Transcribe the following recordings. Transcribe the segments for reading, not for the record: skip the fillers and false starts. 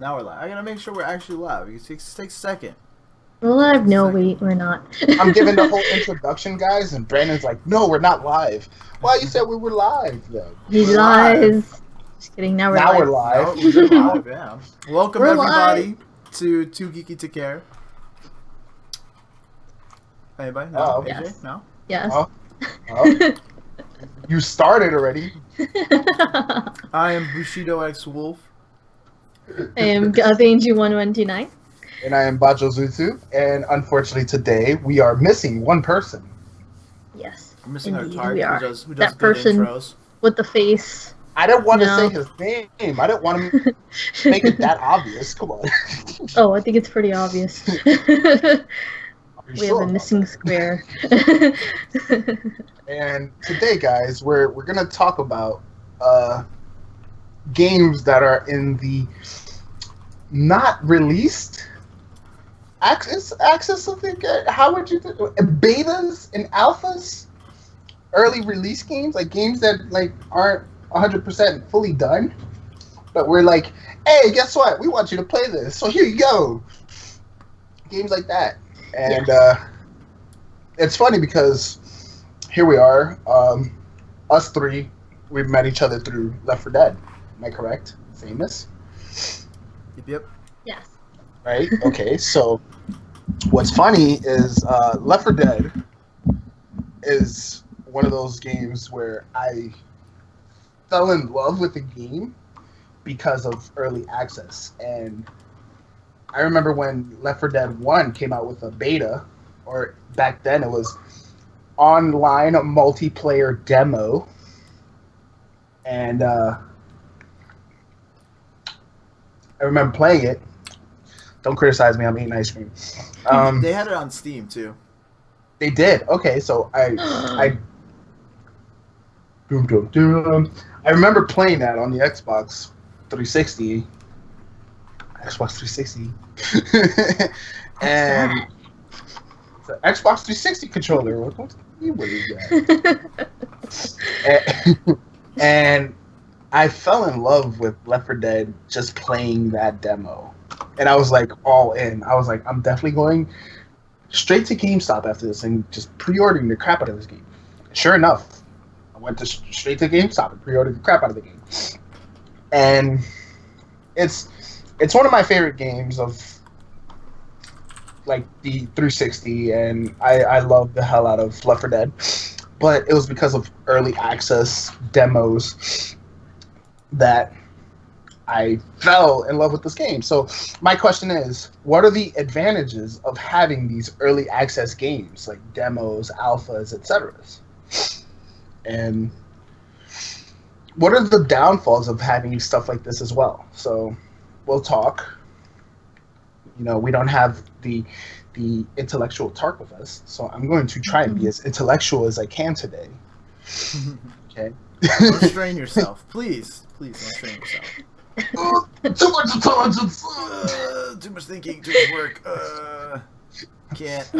Now we're live. I gotta make sure we're actually live. It takes a second. We're live? No, we're not. I'm giving the whole introduction, guys, and Brandon's like, "No, we're not live." Well, you said we were live, then. He We're lies. Just kidding. Now we're Now live. we're live. No, we're live. Yeah. Welcome We're everybody to TooGeekyToCare. Anybody? No. Oh. AJ? Yes. No. Yes. Oh, you started already. I am Bushido X Wolf. I am Gavanji1129. And I am Bajo Zuzu, and unfortunately today we are missing one person. Yes. We're missing Indeed, our we target are. who does That good person intros. with the face. I didn't want to No. say his name. I didn't want to make it that obvious. Come on. Oh, I think it's pretty obvious. Are you We sure have a about missing that? square. And today, guys, we're gonna talk about games that are in the not released access. I think. How would you do betas and alphas? Early release games, like games that like aren't 100% fully done, but we're like, hey, guess what? We want you to play this, so here you go. Games like that, and it's funny because here we are, us three. We've met each other through Left 4 Dead. Am I correct? Famous, Yep. Yes. right? Okay, so what's funny is Left 4 Dead is one of those games where I fell in love with the game because of early access. And I remember when Left 4 Dead 1 came out with a beta, or back then it was online multiplayer demo. And I remember playing it. Don't criticize me, I'm eating ice cream. They had it on Steam too. They did. Okay, so I I remember playing that on the Xbox 360. Xbox 360. And the Xbox 360 controller. What is that? And I fell in love with Left 4 Dead just playing that demo. And I was like all in. I was like, I'm definitely going straight to GameStop after this and just pre-ordering the crap out of this game. Sure enough, I went to straight to GameStop and pre-ordered the crap out of the game. And it's one of my favorite games of like the 360, and I love the hell out of Left 4 Dead. But it was because of early access demos that I fell in love with this game. So my question is, what are the advantages of having these early access games like demos, alphas, etc.? And what are the downfalls of having stuff like this as well? So we'll talk. You know, we don't have the intellectual talk with us, so I'm going to try and be as intellectual as I can today. Okay. Don't strain yourself, please. Please don't strain yourself. Too much intelligence. Too much thinking, too much work. Can't.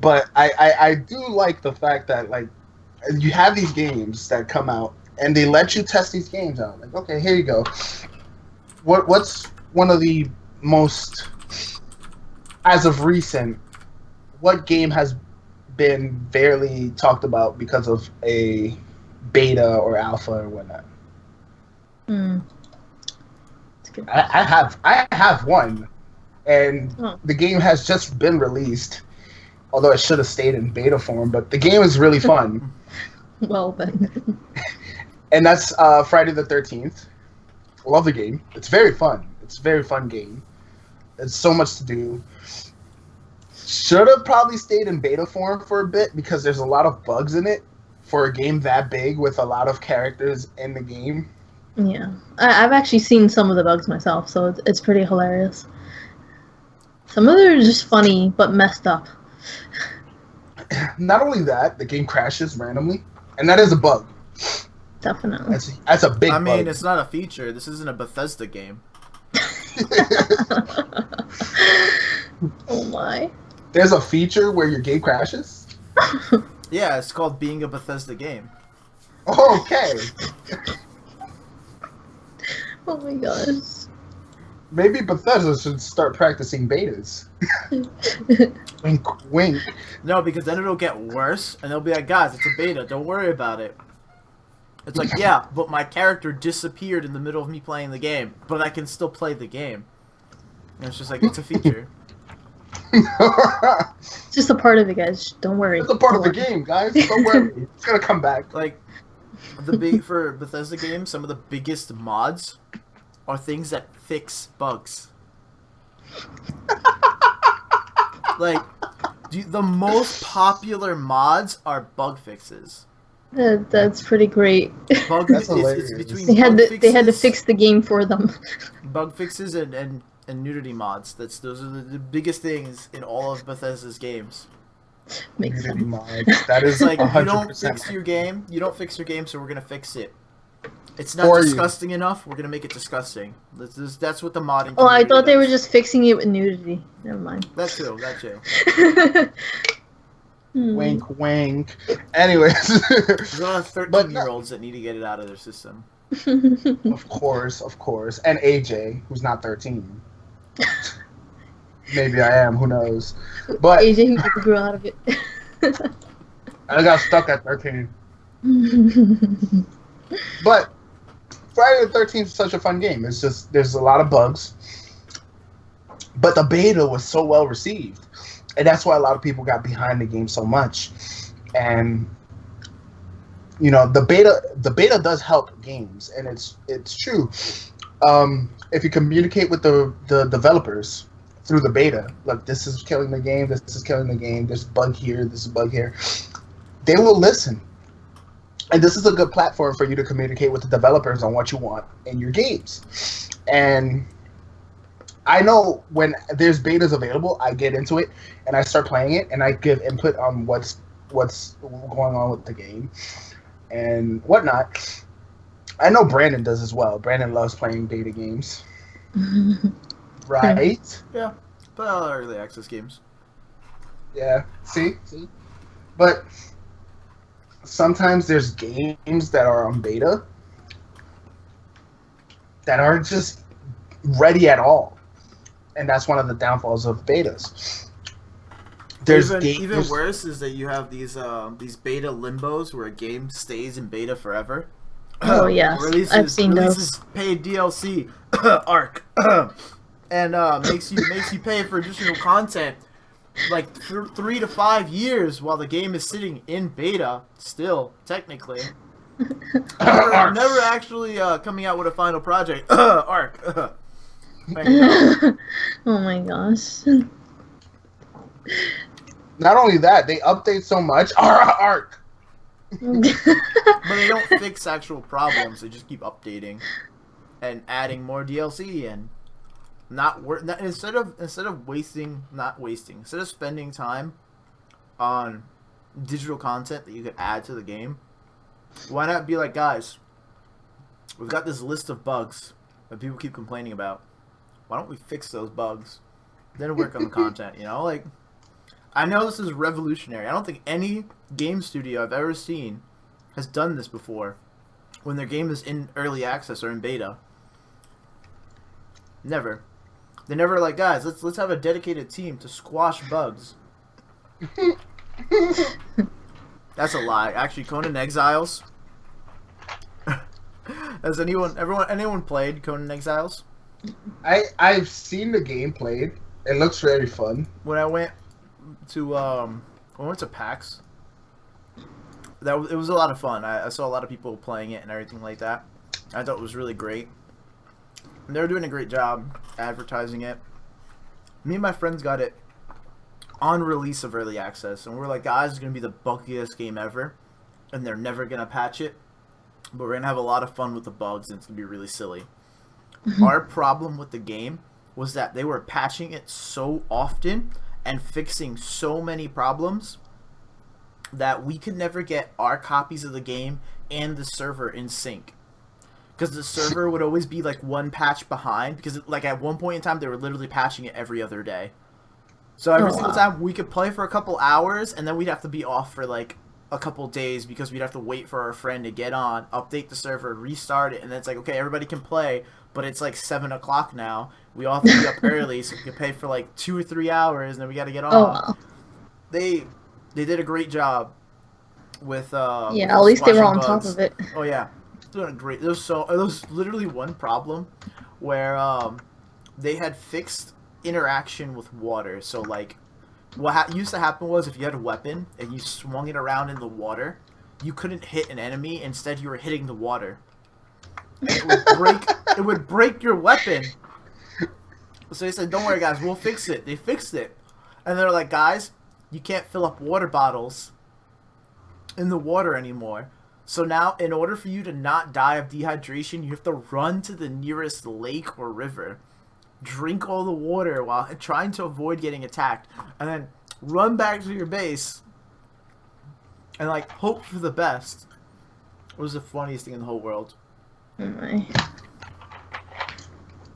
But I do like the fact that like you have these games that come out and they let you test these games out. Like, okay, here you go. What's one of the most, as of recent, what game has been barely talked about because of a beta or alpha or whatnot? I have one, and the game has just been released. Although it should have stayed in beta form, but the game is really fun. Well then. And that's Friday the 13th. Love the game. It's very fun. It's a very fun game. There's so much to do. Should have probably stayed in beta form for a bit because there's a lot of bugs in it for a game that big with a lot of characters in the game. Yeah. I've actually seen some of the bugs myself, so it's pretty hilarious. Some of them are just funny, but messed up. Not only that, the game crashes randomly, and that is a bug. Definitely. That's a big I mean, bug. it's not a feature. This isn't a Bethesda game. Oh my. There's a feature where your game crashes? Yeah, it's called being a Bethesda game. Okay. Oh my gosh. Maybe Bethesda should start practicing betas. Wink, wink. No, because then it'll get worse, and they'll be like, guys, it's a beta. Don't worry about it. It's like, yeah, but my character disappeared in the middle of me playing the game, but I can still play the game. And it's just like, it's a feature. It's just a part of it, guys. Don't worry. It's a part of the game, guys. Don't worry. It's gonna come back. Like, for Bethesda games, some of the biggest mods are things that fix bugs. Like, the most popular mods are bug fixes. That's pretty great. That's hilarious. It's between They had to fixes, fix the game for them. bug fixes and nudity mods. Those are the biggest things in all of Bethesda's games. Makes sense. Mods. That is It's like, you 100% don't fix your game. You don't fix your game, so we're gonna fix it. It's not For you. disgusting enough. We're gonna make it disgusting. That's what the modding. Oh, I community thought they were does. just fixing it with nudity. Never mind. That too. That too. Wink, wink. Anyways, There's a lot of 13-year-olds that need to get it out of their system. of course, and AJ, who's not 13. Maybe I am. Who knows? But AJ who grew out of it. I got stuck at 13. But Friday the 13th is such a fun game. It's just there's a lot of bugs, but the beta was so well received, and that's why a lot of people got behind the game so much. And you know, the beta does help games, and it's true. If you communicate with the developers through the beta, like this is killing the game, this is killing the game, there's a bug here, this is a bug here, they will listen. And this is a good platform for you to communicate with the developers on what you want in your games. And I know when there's betas available, I get into it and I start playing it and I give input on what's going on with the game and whatnot. I know Brandon does as well. Brandon loves playing beta games. Right? Yeah, play all the early access games. Yeah. See? But sometimes there's games that are on beta that aren't just ready at all. And that's one of the downfalls of betas. There's Even worse is that you have these beta limbos where a game stays in beta forever. Oh yes, I've seen releases those. paid DLC, Arc, and makes you pay for additional content, like 3 to 5 years while the game is sitting in beta. Still, technically, never actually coming out with a final project. Arc. Oh my gosh. Not only that, they update so much. Arc. But they don't fix actual problems. They just keep updating and adding more DLC and instead of spending time on digital content that you could add to the game, why not be like, guys, we've got this list of bugs that people keep complaining about. Why don't we fix those bugs, then work on the content? You know, like, I know this is revolutionary. I don't think any game studio I've ever seen has done this before when their game is in early access or in beta. Never. They're never like, guys, let's have a dedicated team to squash bugs. That's a lie. Actually, Conan Exiles. Has anyone played Conan Exiles? I've seen the game played. It looks very fun. When I went to PAX, it was a lot of fun. I saw a lot of people playing it and everything like that. I thought it was really great. And they were doing a great job advertising it. Me and my friends got it on release of early access, and we were like, guys, it's gonna be the buggiest game ever, and they're never gonna patch it, but we're gonna have a lot of fun with the bugs, and it's gonna be really silly. Our problem with the game was that they were patching it so often and fixing so many problems that we could never get our copies of the game and the server in sync. Because the server would always be like one patch behind, because like at one point in time they were literally patching it every other day. So every single time we could play for a couple hours and then we'd have to be off for like a couple days because we'd have to wait for our friend to get on, update the server, restart it, and then it's like, okay, everybody can play, but it's like 7 o'clock now. We all have to be up early, so we can pay for like 2 or 3 hours, and then we got to get on. Oh wow. They did a great job with Yeah, at least they were on top of it. Oh yeah, doing great. There was literally one problem where they had fixed interaction with water. So like, what used to happen was if you had a weapon and you swung it around in the water, you couldn't hit an enemy. Instead, you were hitting the water. And it would break. It would break your weapon. So they said, "Don't worry, guys, we'll fix it." They fixed it, and they're like, "Guys, you can't fill up water bottles in the water anymore. So now, in order for you to not die of dehydration, you have to run to the nearest lake or river, drink all the water while trying to avoid getting attacked, and then run back to your base and like hope for the best." It was the funniest thing in the whole world. Oh my.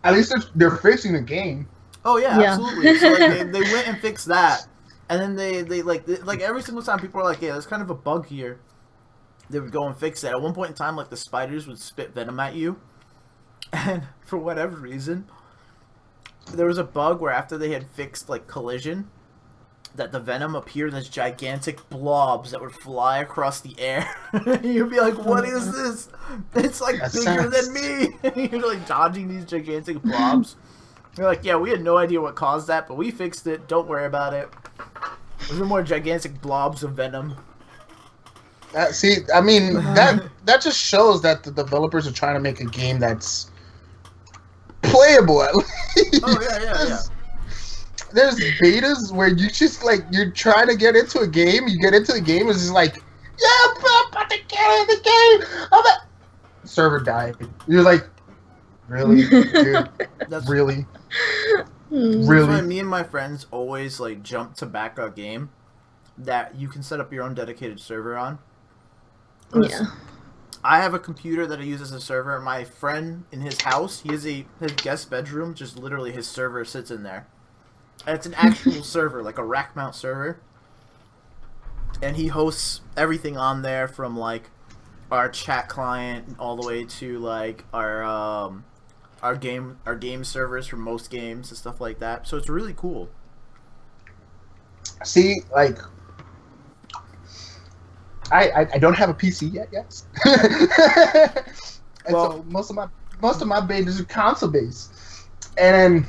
At least they're fixing the game. Oh yeah, Yeah. absolutely. So like, they went and fixed that, and then they like every single time people were like, "Yeah, there's kind of a bug here." They would go and fix it. At one point in time, like the spiders would spit venom at you, and for whatever reason, there was a bug where after they had fixed like collision, that the venom appeared as gigantic blobs that would fly across the air. You'd be like, "What is this? It's like bigger than me." You're like dodging these gigantic blobs. You're like, "Yeah, we had no idea what caused that, but we fixed it. Don't worry about it." Those are more gigantic blobs of venom. See, I mean, that just shows that the developers are trying to make a game that's playable at least. Oh yeah. There's betas where you just like you're trying to get into a game, you get into the game, it's just like, yeah, bro, I'm about to get in the game. Server died. You're like, really, dude? That's Really? Hmm. Really? That's why me and my friends always like jump to back a game that you can set up your own dedicated server on. Yeah. I have a computer that I use as a server. My friend in his house, he has his guest bedroom, just literally his server sits in there. And it's an actual server, like a rack mount server. And he hosts everything on there from like our chat client all the way to like our game servers for most games and stuff like that. So it's really cool. See, like, I don't have a PC yet, yes. And Well, so most of my betas are console based. And then,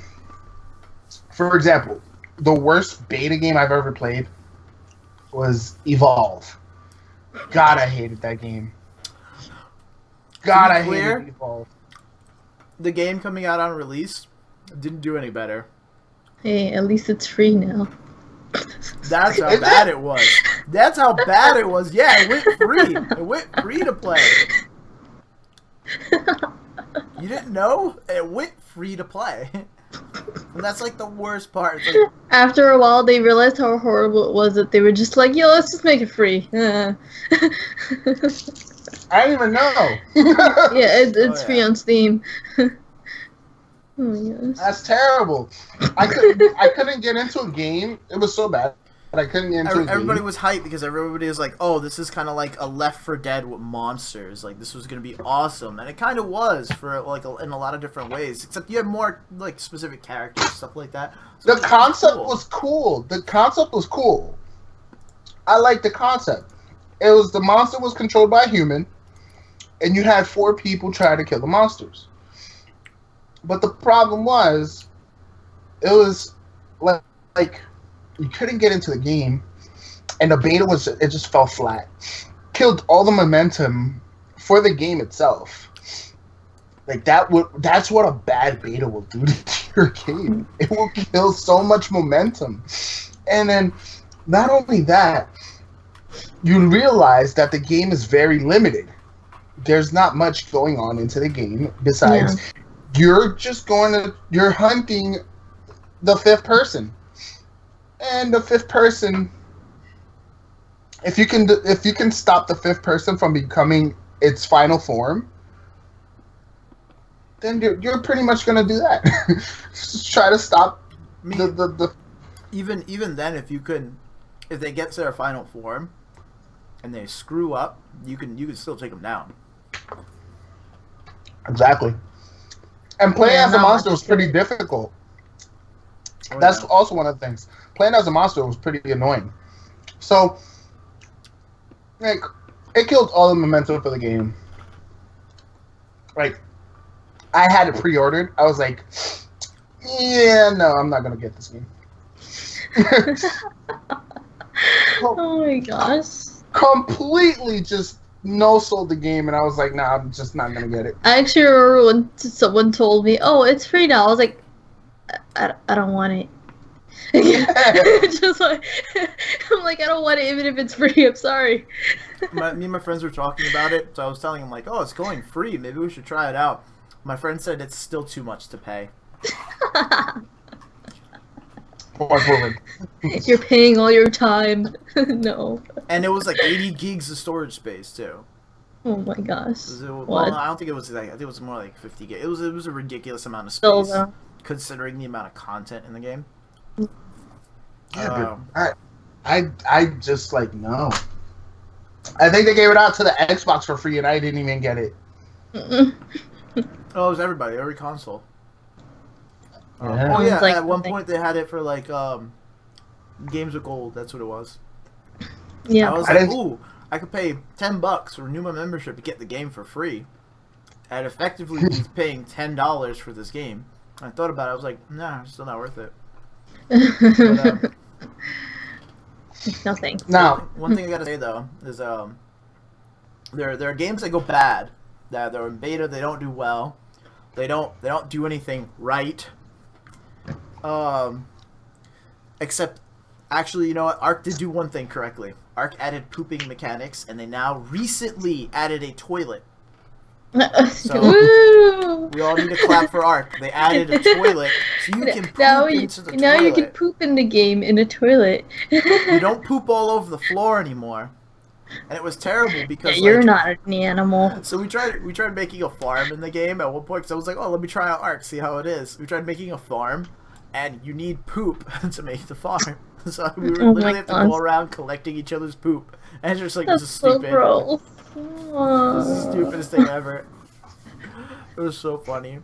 for example, the worst beta game I've ever played was Evolve. God, I hated that game. God, I hated Evolve. The game coming out on release didn't do any better. Hey, at least it's free now. That's how bad it was. That's how bad it was. Yeah, it went free. It went free to play. You didn't know? It went free to play. And that's like the worst part. It's like, After a while, they realized how horrible it was that they were just like, "Yo, let's just make it free." I didn't even know. Yeah, it's yeah. free on Steam. Oh my gosh. That's terrible. I couldn't get into a game. It was so bad. But I couldn't get into a game. everybody was hyped because everybody was like, "Oh, this is kind of like a Left 4 Dead with monsters. Like this was gonna be awesome," and it kind of was for like in a lot of different ways. Except you had more like specific characters, stuff like that. So The concept was cool. The concept was cool. I liked the concept. It was the monster was controlled by a human, and you had 4 people trying to kill the monsters. But the problem was, it was like you couldn't get into the game, and the beta it just fell flat. Killed all the momentum for the game itself. Like that's what a bad beta will do to your game. It will kill so much momentum. And then not only that, you realize that the game is very limited. There's not much going on into the game besides you're hunting the 5th person. And the 5th person, if you can stop the 5th person from becoming its final form, then you're pretty much gonna do that. Just try to stop the even then, if they get to their final form, and they screw up, you can still take them down. Exactly. And playing Yeah, as a not monster much was pretty to it. difficult. Oh, That's yeah. also one of the things. Playing as a monster was pretty annoying. So, like, it killed all the momentum for the game. Like, I had it pre-ordered. I was like, yeah, no, I'm not gonna get this game. Oh my gosh. Completely just no sold the game, and I was like, nah, I'm just not gonna get it. I actually remember when someone told me, "Oh, it's free now." I was like, I don't want it. Just like I'm like, I don't want it even if it's free. I'm sorry. Me and my friends were talking about it, so I was telling him like, "Oh, it's going free. Maybe we should try it out." My friend said it's still too much to pay. Forward. You're paying all your time. No. And it was like 80 gigs of storage space too. Oh my gosh. Well, What? I don't think it was like, I think it was more like 50 gigs. It was a ridiculous amount of Still space though. considering the amount of content in the game. Yeah, but I just like no. I think they gave it out to the Xbox for free, and I didn't even get it. Mm-mm. Oh, it was everybody, every console. Yeah. Oh yeah, Like at one nothing. point they had it for like games with gold. That's what it was. Yeah. I was I like, didn't- ooh, I could pay $10 to renew my membership to get the game for free. I'd effectively be paying $10 for this game. I thought about it. I was like, nah, it's still not worth it. But, Nothing. Now, one thing I gotta say though is there are games that go bad, that they're in beta, they don't do well, they don't do anything right. Except, actually, you know what? Ark did do one thing correctly. Ark added pooping mechanics, and they now recently added a toilet. So- Woo! We all need to clap for Ark. They added a toilet, so you can poop now into the now toilet. you can poop in the game in a toilet. You don't poop all over the floor anymore. And it was terrible because You're like, not an animal. So we tried making a farm in the game at one point because I was like, oh, let me try out Ark, see how it is. We tried making a farm, and you need poop to make the farm. So we were Oh my literally have to gosh. go around collecting each other's poop, and it's just like, That's this is so stupid. gross. This is the stupidest thing ever. It was so funny.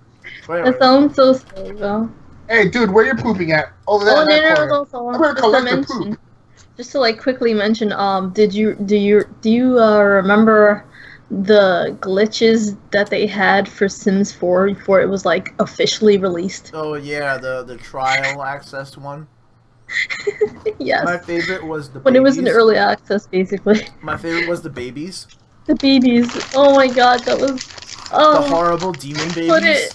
But anyway, That sounds so silly, though. hey, dude, where you pooping at? Over there Oh in that no, corner. no, I'm gonna just to collect the mention, poop. just to like quickly mention, do you remember the glitches that they had for Sims 4 before it was like officially released? oh yeah, the trial access one. Yes. My favorite was the When it was in babies. early access, basically. My favorite was the babies. The babies. Oh my god, that was. The Oh, horrible demon babies. put it.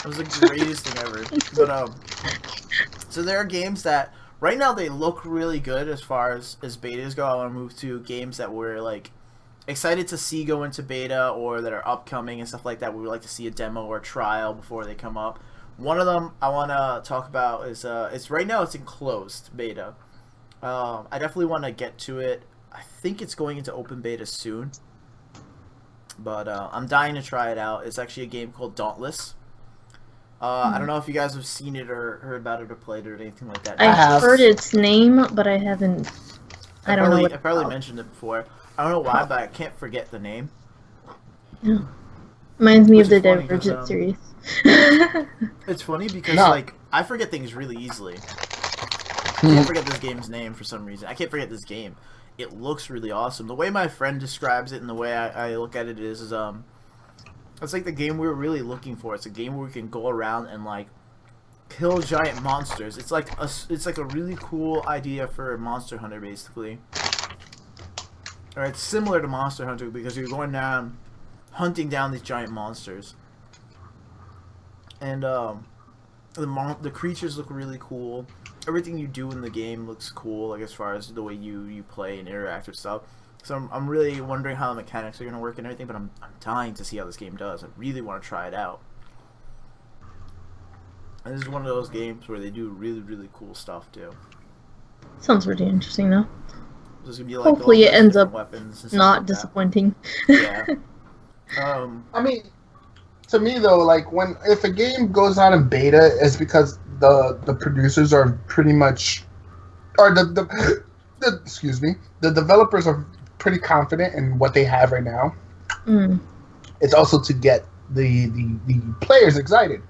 That was the greatest thing ever. But so there are games that right now they look really good as far as betas go. I want to move to games that we're like excited to see go into beta or that are upcoming and stuff like that. We would like to see a demo or trial before they come up. One of them I want to talk about is it's right now it's in closed beta. I definitely want to get to it. I think it's going into open beta soon. But I'm dying to try it out. It's actually a game called Dauntless. I don't know if you guys have seen it or heard about it or played it or anything like that. I have. heard its name, but I haven't. I don't know. What I it's probably called. mentioned it before. I don't know why, but I can't forget the name. Reminds me Which of the is funny 'cause, Divergent series. It's funny because No. like I forget things really easily. I can't forget this game's name for some reason. I can't forget this game. It looks really awesome. The way my friend describes it and the way I look at it is it's like the game we were really looking for. It's a game where we can go around and like kill giant monsters. It's like a really cool idea for a Monster Hunter basically. Or it's similar to Monster Hunter because you're going down hunting down these giant monsters. And the creatures look really cool. Everything you do in the game looks cool, like as far as the way you play and interact with stuff. So I'm really wondering how the mechanics are going to work and everything, but I'm dying to see how this game does. I really want to try it out. And this is one of those games where they do really, really cool stuff too. Sounds pretty interesting, though. So it's gonna be like Hopefully all it these ends different up weapons and stuff Not like that. disappointing. Yeah. I mean, to me though, like if a game goes out in beta, it's because the producers are pretty much, or the excuse me, the developers are pretty confident in what they have right now. Mm. It's also to get the players excited.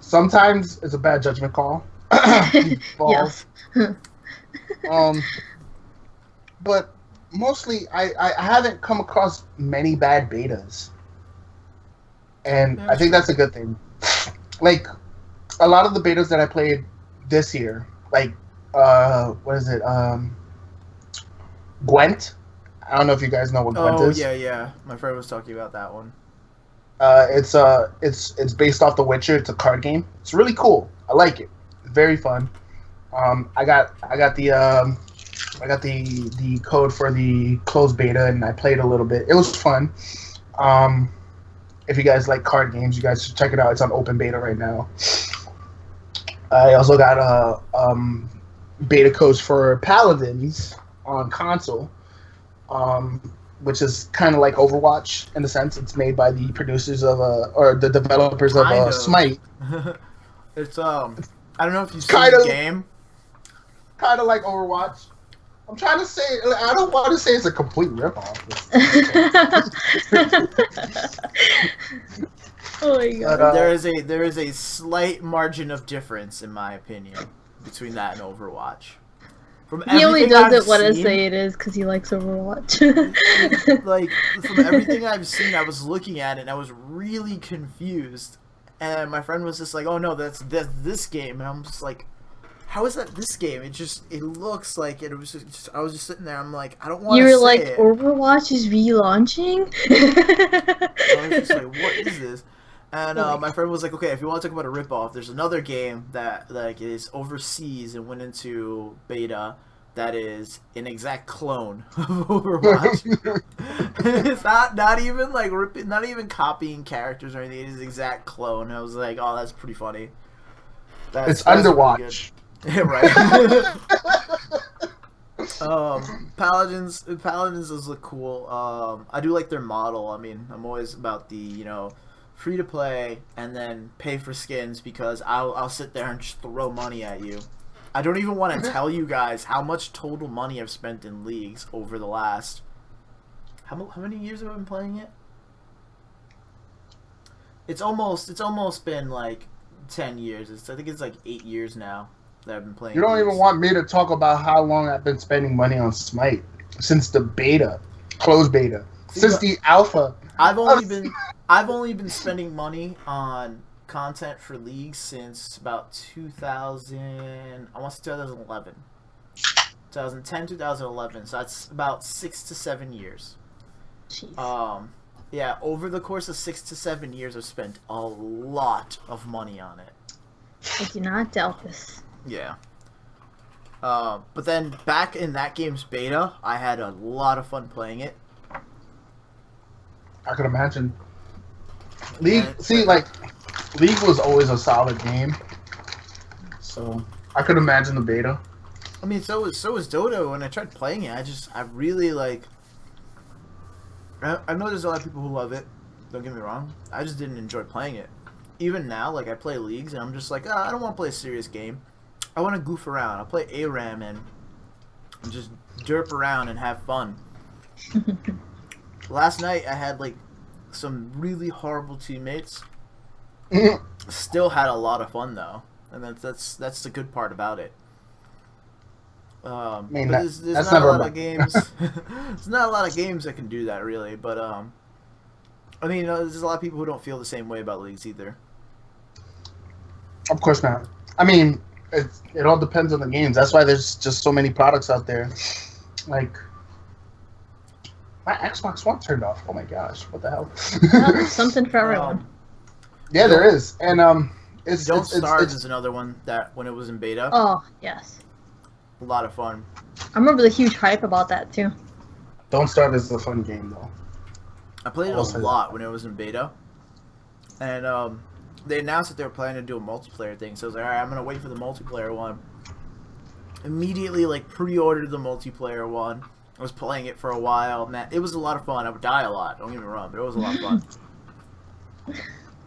Sometimes it's a bad judgment call. Yes. But mostly I haven't come across many bad betas, and I think that's a good thing. Like a lot of the betas that I played this year, like what is it? Gwent. I don't know if you guys know what Gwent is. Oh yeah. My friend was talking about that one. It's based off The Witcher. It's a card game. It's really cool. I like it. Very fun. I got the code for the closed beta, and I played a little bit. It was fun. If you guys like card games, you guys should check it out. It's on open beta right now. I also got beta codes for Paladins on console, which is kind of like Overwatch in a sense. It's made by the producers of or the developers of Smite. It's I don't know if you've seen the game. Kind of like Overwatch. I'm trying to say, I don't want to say it's a complete ripoff. Oh my god. But, there is a slight margin of difference, in my opinion, between that and Overwatch. He only doesn't want to say it is because he likes Overwatch. Like, from everything I've seen, I was looking at it and I was really confused. And my friend was just like, "Oh no, that's this game," and I'm just like, "How is that this game?" It looks like it was just I was just sitting there. I'm like, I don't want to say You're like, it. Overwatch is relaunching? I was just like, what is this? And my friend was like, okay, if you want to talk about a ripoff, there's another game that like is overseas and went into beta that is an exact clone of Overwatch. It's not even like not even copying characters or anything. It is an exact clone. I was like, oh, that's pretty funny. It's Underwatch. Yeah, right. Paladins does look cool. I do like their model. I mean, I'm always about the free to play and then pay for skins because I'll sit there and just throw money at you. I don't even want to tell you guys how much total money I've spent in leagues over the last how many years have I been playing it? It's almost been like 10 years. I think it's like 8 years now that I've been playing. You don't even want me to talk about how long I've been spending money on Smite since the beta, closed beta, since the alpha. I've only been spending money on content for leagues since about 2000. I want to say 2011, 2010, 2011. So that's about 6 to 7 years. Jeez. Yeah, over the course of 6 to 7 years, I've spent a lot of money on it. I do not doubt this. Yeah. But then back in that game's beta, I had a lot of fun playing it. I could imagine. League was always a solid game. So I could imagine the beta. I mean, so was Dota. When I tried playing it, I really like. I know there's a lot of people who love it. Don't get me wrong. I just didn't enjoy playing it. Even now, like I play leagues, and I'm just like, I don't want to play a serious game. I want to goof around. I'll play ARAM and just derp around and have fun. Last night, I had like some really horrible teammates. Still had a lot of fun though, and that's the good part about it. I mean, there's not a lot of games. There's not a lot of games that can do that really, but I mean, there's a lot of people who don't feel the same way about leagues either. Of course not. I mean, it all depends on the games. That's why there's just so many products out there. Like, my Xbox One turned off. Oh my gosh, what the hell? Well, there's something for everyone. Yeah, there is, and Don't Starve is another one that when it was in beta. Oh yes. A lot of fun. I remember the huge hype about that too. Don't Starve is a fun game though. I played it a lot when it was in beta, and they announced that they were planning to do a multiplayer thing. So I was like, all right, I'm gonna wait for the multiplayer one. Immediately, like pre-ordered the multiplayer one. I was playing it for a while. Man, it was a lot of fun. I would die a lot. Don't get me wrong, but it was a lot of fun.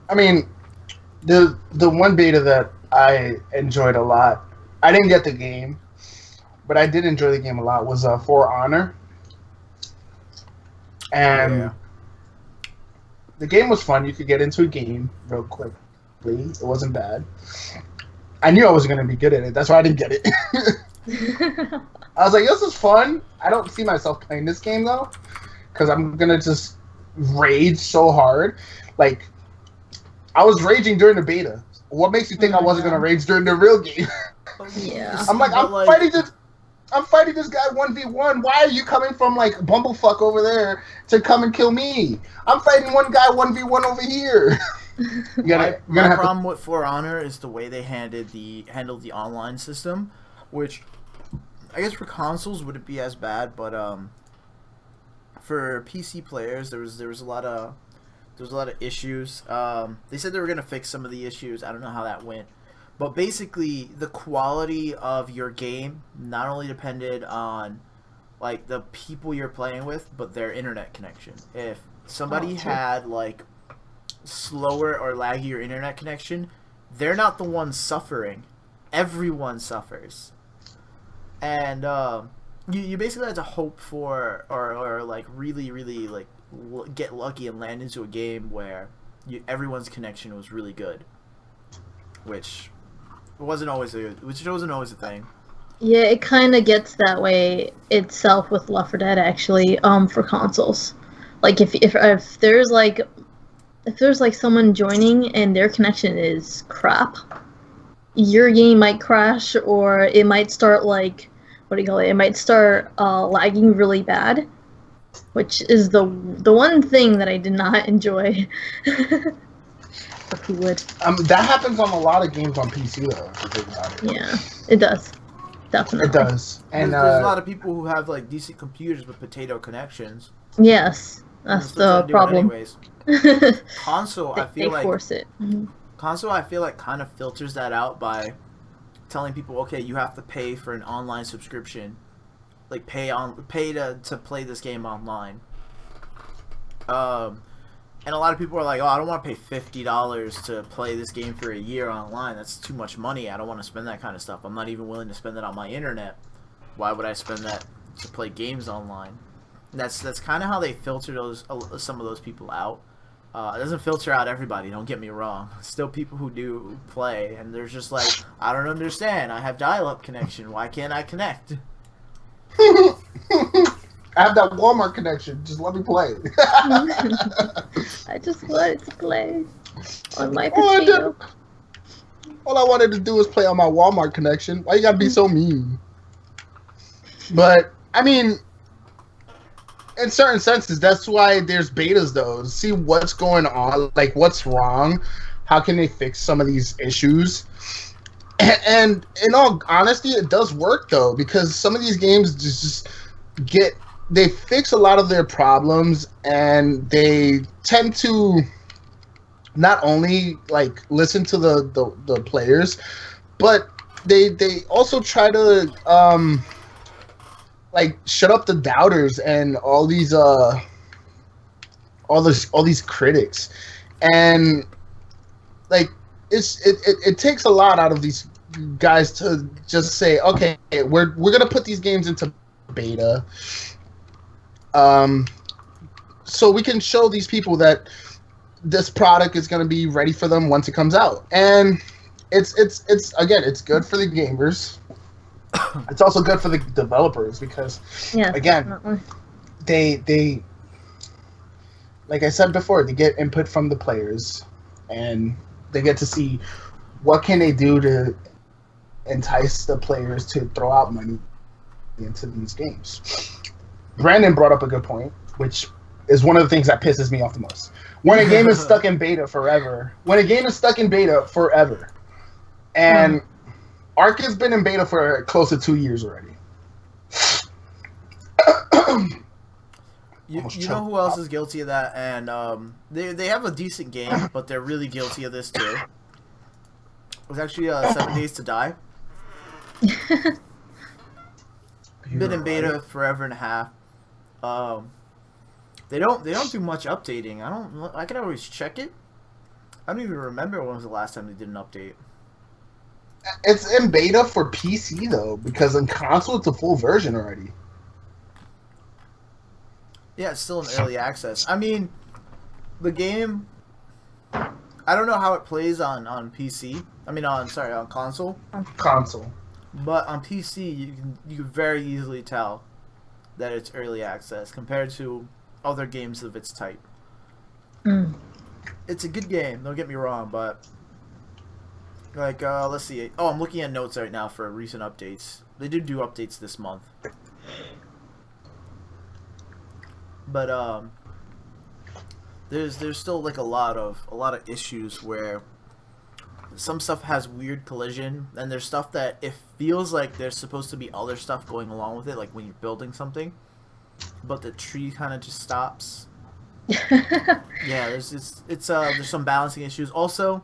I mean, the one beta that I enjoyed a lot. I didn't get the game, but but I did enjoy the game a lot, was For Honor. And Yeah. the game was fun. You could get into a game real quickly. It wasn't bad. I knew I wasn't going to be good at it. That's why I didn't get it. I was like, this is fun. I don't see myself playing this game, though, because I'm going to just rage so hard. Like, I was raging during the beta. What makes you think I wasn't going to rage during the real game? Yeah. I'm like, I'm fighting this guy 1v1. Why are you coming from, like, Bumblefuck over there to come and kill me? I'm fighting one guy 1v1 over here. My problem with For Honor is the way they handled the online system, which I guess for consoles wouldn't be as bad, but for PC players there was a lot of issues. They said they were gonna fix some of the issues. I don't know how that went, but basically the quality of your game not only depended on like the people you're playing with, but their internet connection. If somebody had like slower or laggier internet connection, they're not the ones suffering. Everyone suffers. And you basically have to hope for or like really like get lucky and land into a game where everyone's connection was really good, which wasn't always a thing. Yeah, it kind of gets that way itself with Left 4 Dead actually. For consoles, like if there's like someone joining and their connection is crap, your game might crash, or it might start like, what do you call it? It might start lagging really bad, which is the one thing that I did not enjoy. But who would? That happens on a lot of games on PC, though, if you think about it. Yeah, it does. Definitely. It does. And there's a lot of people who have like decent computers with potato connections. Yes, that's the problem. Anyways. Console, I feel like force it. Mm-hmm. Console, I feel like kind of filters that out by telling people, okay, you have to pay for an online subscription, like pay to play this game online. And a lot of people are like, oh, I don't want to pay $50 to play this game for a year online. That's too much money. I don't want to spend that kind of stuff. I'm not even willing to spend it on my internet. Why would I spend that to play games online? And that's kind of how they filter some of those people out. It doesn't filter out everybody, don't get me wrong. Still people who do play, and they're just like, I don't understand. I have dial-up connection. Why can't I connect? I have that Walmart connection. Just let me play. I just wanted to play on my potato. All I wanted to do was play on my Walmart connection. Why you gotta be so mean? But, I mean, in certain senses, that's why there's betas, though. See what's going on, like what's wrong, how can they fix some of these issues. And in all honesty, it does work, though, because some of these games just they fix a lot of their problems, and they tend to not only like listen to the players, but they also try to like shut up the doubters and all these critics. And like it takes a lot out of these guys to just say, okay, we're gonna put these games into beta, so we can show these people that this product is gonna be ready for them once it comes out. And it's again, it's good for the gamers. It's also good for the developers because, again, definitely. they like I said before, they get input from the players, and they get to see what can they do to entice the players to throw out money into these games. Brandon brought up a good point, which is one of the things that pisses me off the most. When a game is stuck in beta forever, and Ark has been in beta for close to 2 years already. You know who else is guilty of that? And they have a decent game, but they're really guilty of this too. It was actually 7 Days to Die. Been in beta forever and a half. They don't do much updating. I can always check it. I don't even remember when was the last time they did an update. It's in beta for PC though, because in console it's a full version already. Yeah, it's still in early access. I mean, the game. I don't know how it plays on PC. I mean, on console. Console. But on PC, you can very easily tell that it's early access compared to other games of its type. Mm. It's a good game. Don't get me wrong, but like, let's see. Oh, I'm looking at notes right now for recent updates. They did do updates this month, but there's still like a lot of issues where some stuff has weird collision, and there's stuff that it feels like there's supposed to be other stuff going along with it, like when you're building something, but the tree kind of just stops. Yeah, there's some balancing issues. Also,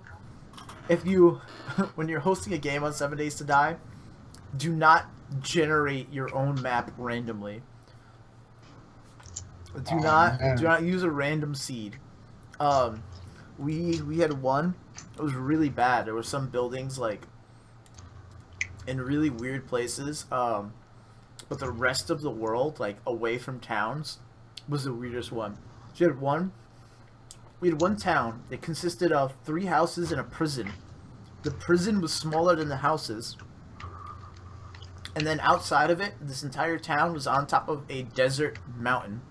if you when you're hosting a game on 7 Days to Die, do not generate your own map randomly. Do not use a random seed. We had one. It was really bad. There were some buildings like in really weird places. But the rest of the world, like away from towns, was the weirdest one. So we had one town that consisted of 3 houses and a prison. The prison was smaller than the houses. And then outside of it, this entire town was on top of a desert mountain.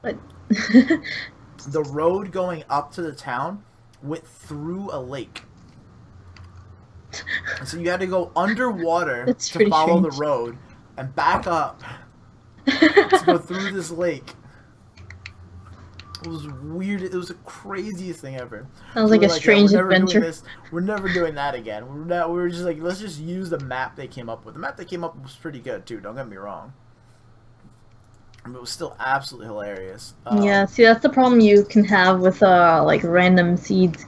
But The road going up to the town went through a lake. And so you had to go underwater to follow the road and back up to go through this lake. It was weird. It was the craziest thing ever. Sounds like a strange adventure. We're never doing that again. We were just like, let's just use the map they came up with. The map they came up with was pretty good too. Don't get me wrong. But it was still absolutely hilarious. Yeah, see, that's the problem you can have with like random seeds.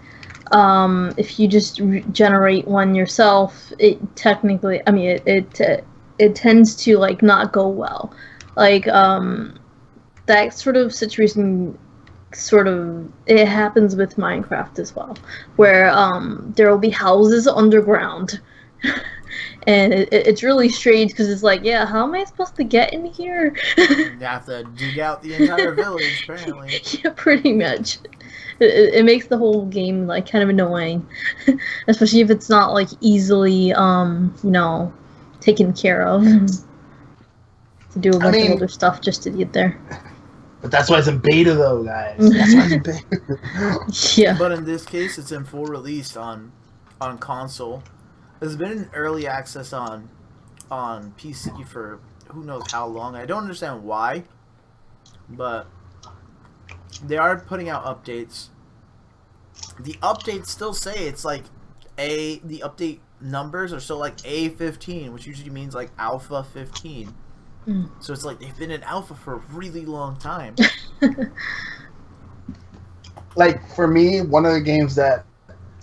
If you just generate one yourself, it technically, I mean, it tends to like not go well. Like that sort of situation, it happens with Minecraft as well, where there will be houses underground. And it's really strange because it's like, yeah, how am I supposed to get in here? You have to dig out the entire village, apparently. Yeah, pretty much. It makes the whole game like kind of annoying, especially if it's not like easily, taken care of. To do a bunch of other stuff just to get there. But that's why it's in beta, though, guys. That's why it's in beta. Yeah. But in this case, it's in full release on console. It's been in early access on PC for who knows how long. I don't understand why, but they are putting out updates. The updates still say it's like the update numbers are still like A15, which usually means like Alpha 15. So it's like they've been in alpha for a really long time. Like, for me, one of the games that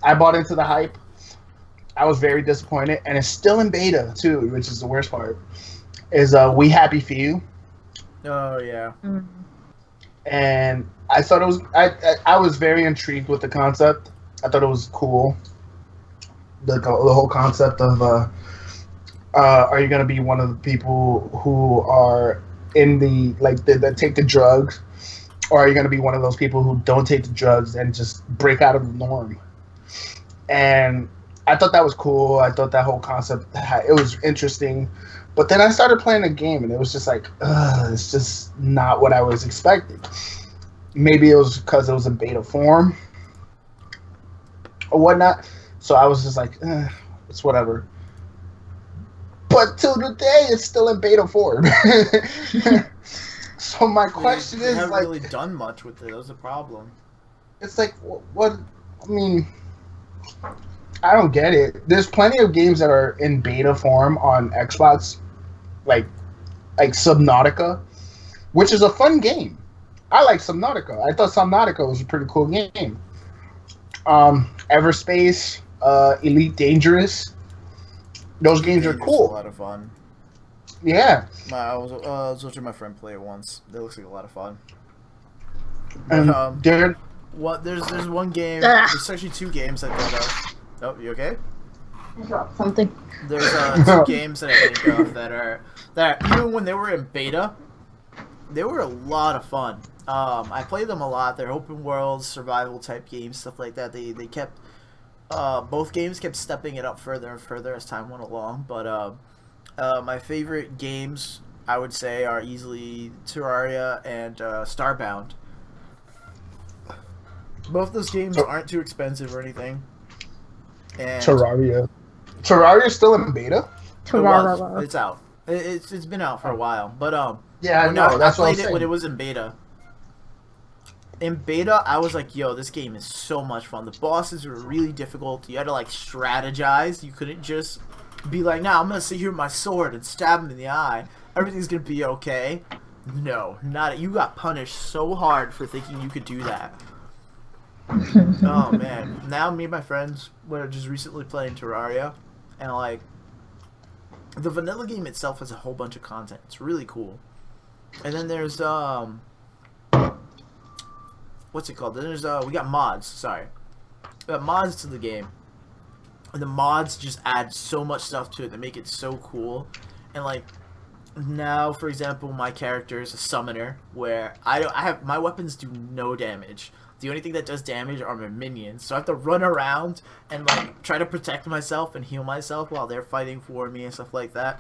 I bought into the hype, I was very disappointed, and it's still in beta too, which is the worst part, is We Happy Few. Oh yeah. And I thought it was I was very intrigued with the concept. I thought it was cool. The whole concept of are you gonna be one of the people who are in the that take the drugs, or are you gonna be one of those people who don't take the drugs and just break out of the norm? And I thought that was cool. I thought that whole concept, it was interesting. But then I started playing the game, and it was just like, it's just not what I was expecting. Maybe it was because it was in beta form or whatnot. So I was just like, it's whatever. But to today, it's still in beta form. So my question is, haven't like, really done much with it. That was a problem. It's like, what? I mean, I don't get it. There's plenty of games that are in beta form on Xbox, like Subnautica, which is a fun game. I like Subnautica. I thought Subnautica was a pretty cool game. Everspace, Elite Dangerous. Those games are cool. A lot of fun. Yeah. I was watching my friend play it once. That looks like a lot of fun. And there's one game. There's actually 2 games I thought of. Oh, you okay? I dropped something. There's two games that I think of that even when they were in beta, they were a lot of fun. I played them a lot. They're open world survival type games, stuff like that. They kept both games kept stepping it up further and further as time went along. But my favorite games, I would say, are easily Terraria and Starbound. Both those games aren't too expensive or anything. And Terraria's still in beta? It's out. It's been out for a while. But yeah, I know. That's what I'm saying. When it was in beta. In beta, I was like, yo, this game is so much fun. The bosses were really difficult. You had to, like, strategize. You couldn't just be like, nah, I'm going to sit here with my sword and stab him in the eye. Everything's going to be okay. No, not. You got punished so hard for thinking you could do that. Oh, man. Now me and my friends were just recently playing Terraria. And, like, the vanilla game itself has a whole bunch of content. It's really cool. And then there's, what's it called? Then there's we got mods. Sorry, we got mods to the game, and the mods just add so much stuff to it that make it so cool. And like now, for example, my character is a summoner, where I have my weapons do no damage. The only thing that does damage are my minions, so I have to run around and like try to protect myself and heal myself while they're fighting for me and stuff like that.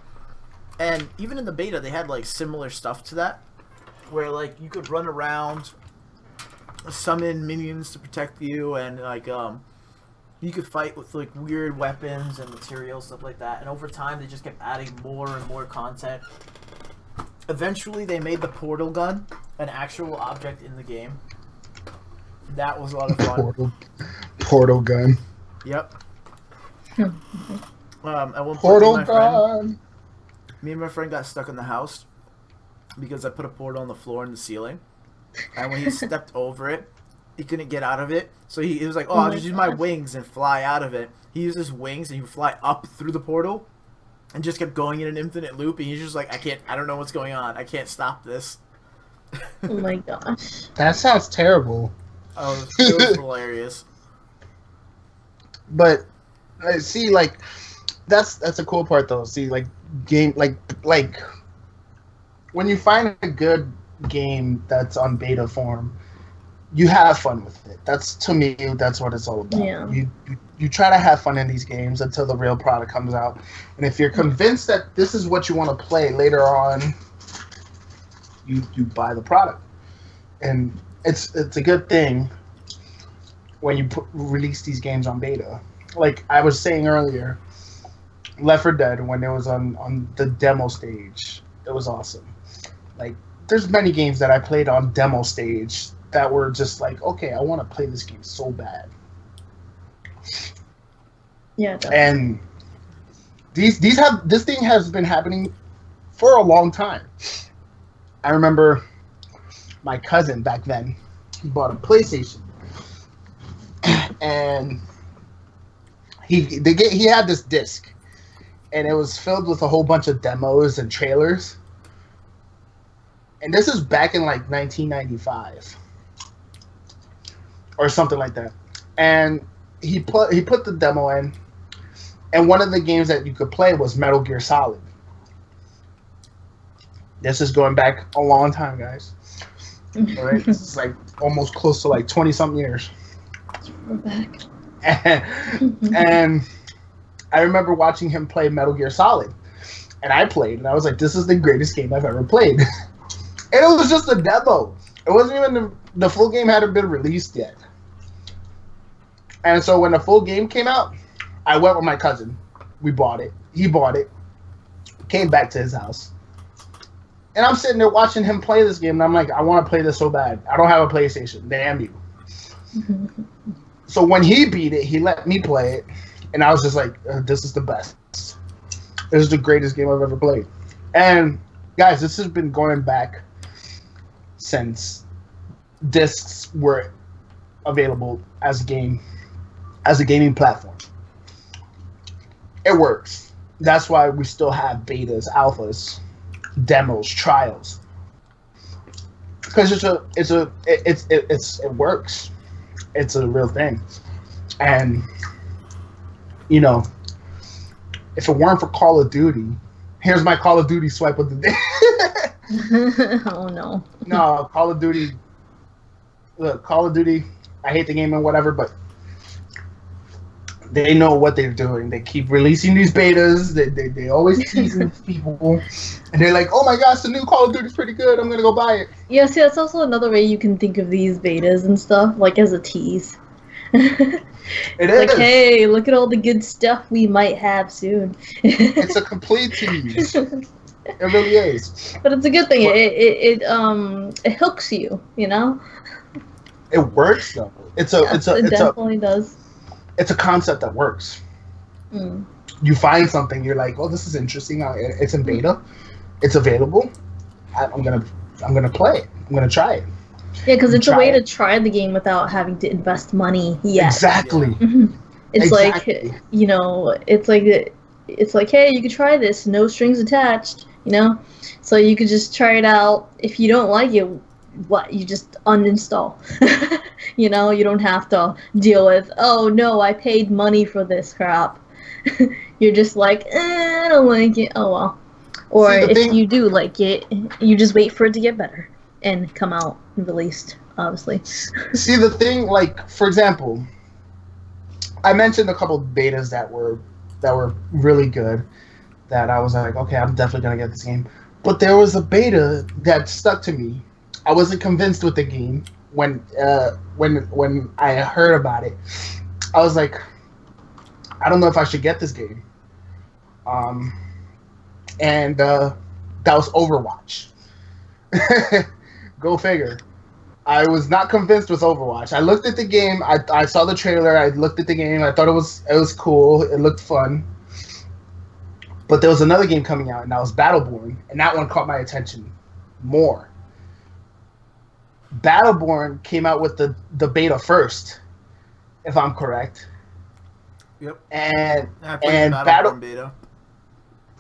And even in the beta, they had like similar stuff to that, where like you could run around, summon minions to protect you, and like you could fight with like weird weapons and materials, stuff like that. And over time they just kept adding more and more content. Eventually they made the portal gun an actual object in the game. That was a lot of fun. Portal gun. Yep. At one point, Portal gun. Me and my friend got stuck in the house because I put a portal on the floor and the ceiling. And when he stepped over it, he couldn't get out of it. So he was like, I'll just use my wings and fly out of it. He used his wings and he would fly up through the portal and just kept going in an infinite loop. And he's just like, I don't know what's going on. I can't stop this. Oh my gosh. That sounds terrible. Oh, it was hilarious. But, see, like, that's a cool part, though. See, like, game, like, when you find a good game that's on beta form, you have fun with it. To me, that's what it's all about. Yeah. You try to have fun in these games until the real product comes out. And if you're convinced that this is what you want to play later on, you buy the product. And it's a good thing when you release these games on beta. Like I was saying earlier, Left 4 Dead, when it was on the demo stage, it was awesome. Like, there's many games that I played on demo stage that were just like, okay, I want to play this game so bad. Yeah. Definitely. And this thing has been happening for a long time. I remember my cousin back then, he bought a PlayStation, and he had this disc, and it was filled with a whole bunch of demos and trailers. And this is back in like 1995 or something like that. And he put the demo in, and one of the games that you could play was Metal Gear Solid. This is going back a long time, guys. All right, it's like almost close to like 20-something years. We're back. And I remember watching him play Metal Gear Solid, and I played, and I was like, "This is the greatest game I've ever played." And it was just a demo. It wasn't even the full game hadn't been released yet. And so when the full game came out, I went with my cousin. We bought it. He bought it. Came back to his house. And I'm sitting there watching him play this game, and I'm like, I want to play this so bad. I don't have a PlayStation. Damn you. So when he beat it, he let me play it, and I was just like, this is the best. This is the greatest game I've ever played. And, guys, this has been going back since discs were available as a gaming platform. It works. That's why we still have betas, alphas, demos, trials, because it works. It's a real thing. And you know, if it weren't for Call of Duty, here's my Call of Duty swipe of the day. Oh no. No, Call of Duty. Look, Call of Duty. I hate the game and whatever, but they know what they're doing. They keep releasing these betas. They always teasing people, and they're like, "Oh my gosh, the new Call of Duty is pretty good. I'm gonna go buy it." Yeah, see, that's also another way you can think of these betas and stuff, like as a tease. It Like, is. hey, look at all the good stuff we might have soon. It's a complete tease. It really is. But it's a good thing. But- It hooks you, you know. It works though. It Definitely does. it's a concept that works. Mm. You find something, you're like, "Oh, this is interesting. It's in beta. It's available. I'm gonna play it. I'm gonna try it." Yeah, because it's a Try way it. to try the game without having to invest money yet. Exactly. It's Exactly. like, you know, it's like, hey, you could try this, no strings attached, you know? So you could just try it out. If you don't like it, you just uninstall. You know, you don't have to deal with, oh no, I paid money for this crap. You're just like, I don't like it, oh well. Or See, the if thing- you do like it, you just wait for it to get better and come out and released, obviously. See, the thing, like, for example, I mentioned a couple betas that were really good. That I was like, okay, I'm definitely gonna get this game. But there was a beta that stuck to me. I wasn't convinced with the game when I heard about it. I was like, I don't know if I should get this game. And that was Overwatch. Go figure. I was not convinced with Overwatch. I looked at the game. I saw the trailer. I looked at the game. I thought it was cool. It looked fun. But there was another game coming out, and that was Battleborn, and that one caught my attention more. Battleborn came out with the beta first, if I'm correct. Yep. And I played and the Battle Battleborn beta.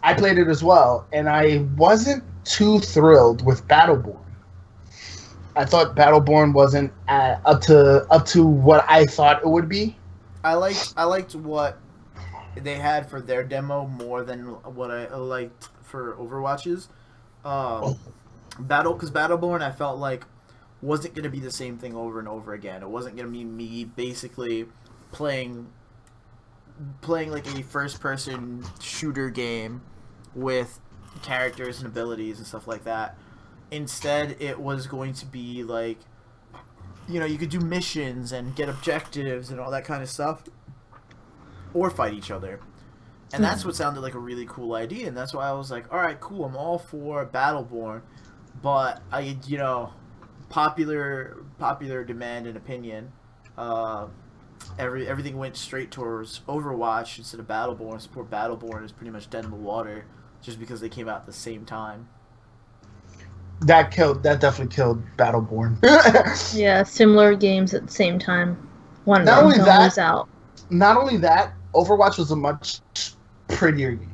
I played it as well, and I wasn't too thrilled with Battleborn. I thought Battleborn wasn't up to what I thought it would be. I liked what they had for their demo more than what I liked for Overwatch's. Because Battleborn, I felt like wasn't going to be the same thing over and over again. It wasn't going to be me basically playing like a first-person shooter game with characters and abilities and stuff like that. Instead, it was going to be like, you know, you could do missions and get objectives and all that kind of stuff, or fight each other. And that's what sounded like a really cool idea, and that's why I was like, all right, cool, I'm all for Battleborn, but popular demand and opinion, everything went straight towards Overwatch instead of Battleborn. Support Battleborn is pretty much dead in the water just because they came out at the same time. That definitely killed Battleborn. Yeah, similar games at the same time. One Not of them only that- lose out. Not only that, Overwatch was a much prettier game.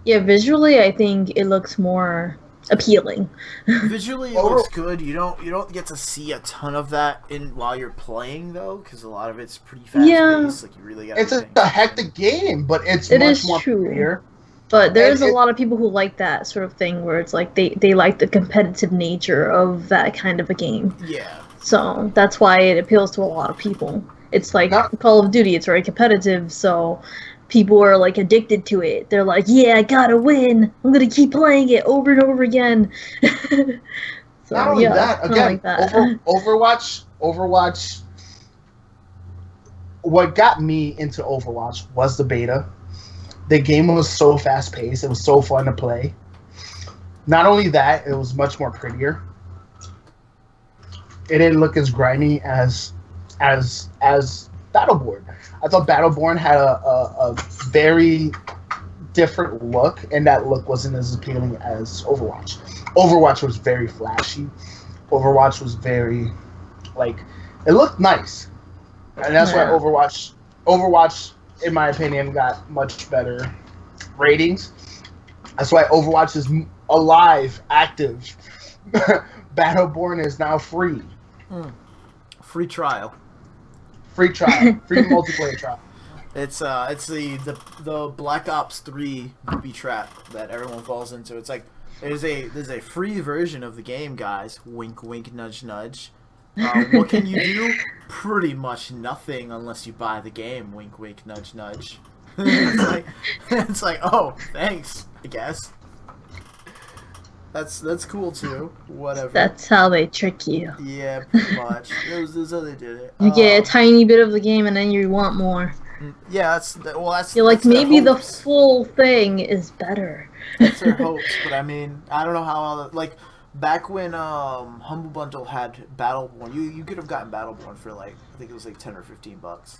Yeah, visually, I think it looks more appealing. Visually, it looks good. You don't get to see a ton of that while you're playing though, because a lot of it's pretty fast paced. Like you really got. It's a hectic game, but it's It much is more true. prettier. But there's And a lot of people who like that sort of thing where it's like they like the competitive nature of that kind of a game. Yeah. So that's why it appeals to a lot of people. It's like Not- Call of Duty, it's very competitive, so people are like addicted to it. They're like, yeah, I gotta win. I'm gonna keep playing it over and over again. So, Not only yeah, that, kinda again, like that. Overwatch. What got me into Overwatch was the beta. The game was so fast paced. It was so fun to play. Not only that, it was much more prettier. It didn't look as grimy as Battleborn. I thought Battleborn had a very different look, and that look wasn't as appealing as Overwatch. Overwatch was very flashy. Overwatch was very, like, it looked nice, and that's why Yeah. Overwatch, in my opinion, got much better ratings. That's why Overwatch is alive, active. Battleborn is now free. Free trial. Free trial. Free multiplayer trial. It's the Black Ops 3 booby trap that everyone falls into. It's like there's a free version of the game, guys. Wink, wink, nudge, nudge. What can you do? Pretty much nothing unless you buy the game. Wink, wink, nudge, nudge. it's like, oh, thanks, I guess. That's cool too. Whatever. That's how they trick you. Yeah, pretty much. That's how they did it. You get a tiny bit of the game, and then you want more. Yeah, that's. You're like, that's their maybe the hopes. full thing is better. That's their hopes, but I mean, I don't know how. Like back when Humble Bundle had Battleborn, you could have gotten Battleborn for like I think it was like $10 or $15.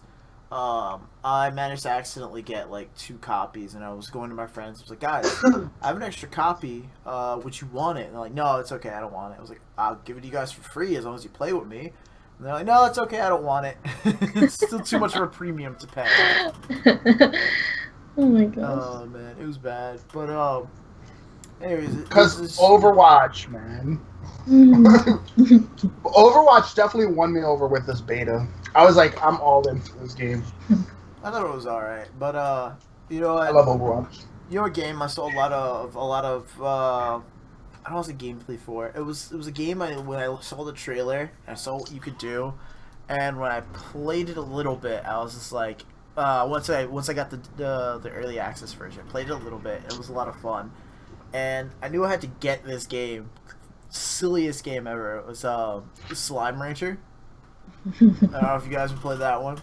I managed to accidentally get like 2 copies, and I was going to my friends. I was like, guys, I have an extra copy. Would you want it? And they're like, no, it's okay, I don't want it. I was like, I'll give it to you guys for free as long as you play with me. And they're like, no, it's okay, I don't want it. It's still too much of a premium to pay. Oh my gosh. Oh man, it was bad. But anyways, Because Overwatch, man. Overwatch definitely won me over with this beta. I was like, I'm all in for this game. I thought it was alright, but you know what? I love Overwatch. Your game, I saw a lot of I don't want to say gameplay for it. It was a game when I saw the trailer, I saw what you could do, and when I played it a little bit, I was just like, once I got the early access version, played it a little bit. It was a lot of fun, and I knew I had to get this game. Silliest game ever. It was Slime Rancher. I don't know if you guys would play that one.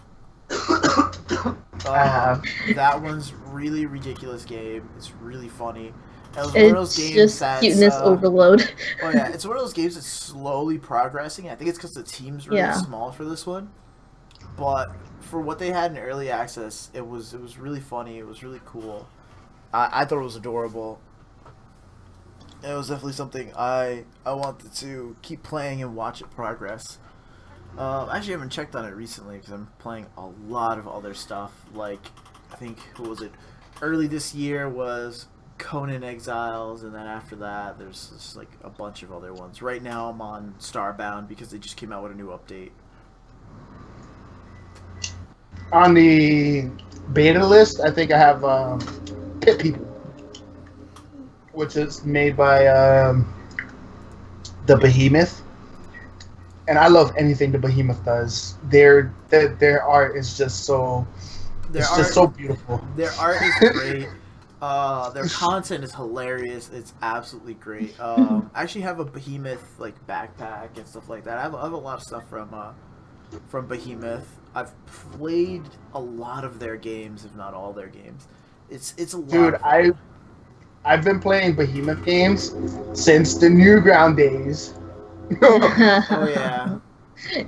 That one's really ridiculous game. It's really funny. It was one of those games just that's, cuteness overload. Oh yeah, it's one of those games that's slowly progressing. I think it's because the team's really small for this one. But for what they had in early access, it was really funny. It was really cool. I thought it was adorable. It was definitely something I wanted to keep playing and watch it progress. I actually haven't checked on it recently because I'm playing a lot of other stuff. Like, I think, who was it? Early this year was Conan Exiles, and then after that, there's just like a bunch of other ones. Right now, I'm on Starbound because they just came out with a new update. On the beta list, I think I have Pit People, which is made by the Behemoth. And I love anything the Behemoth does. Their art is just so so beautiful. Their art is great. Their content is hilarious. It's absolutely great. I actually have a Behemoth like backpack and stuff like that. I have a lot of stuff from Behemoth. I've played a lot of their games, if not all their games. It's a lot. Dude, I've been playing Behemoth games since the Newground days. Oh yeah,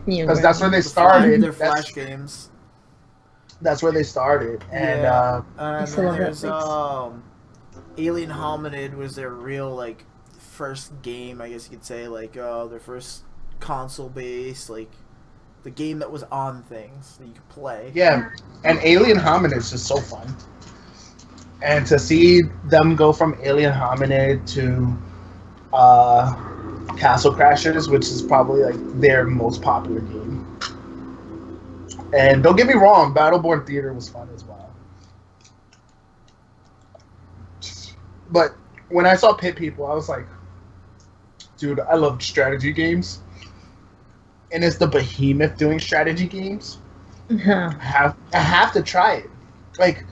because that's where they started. Their Flash games. That's where they started, and there's Alien Hominid was their real like first game, I guess you could say, like their first console based, like the game that was on things that you could play. Yeah, and Alien Hominid is just so fun, and to see them go from Alien Hominid to Castle Crashers, which is probably like their most popular game. And don't get me wrong, Battleborn Theater was fun as well. But when I saw Pit People, I was like, dude, I love strategy games. And it's the Behemoth doing strategy games. I have to try it. Like,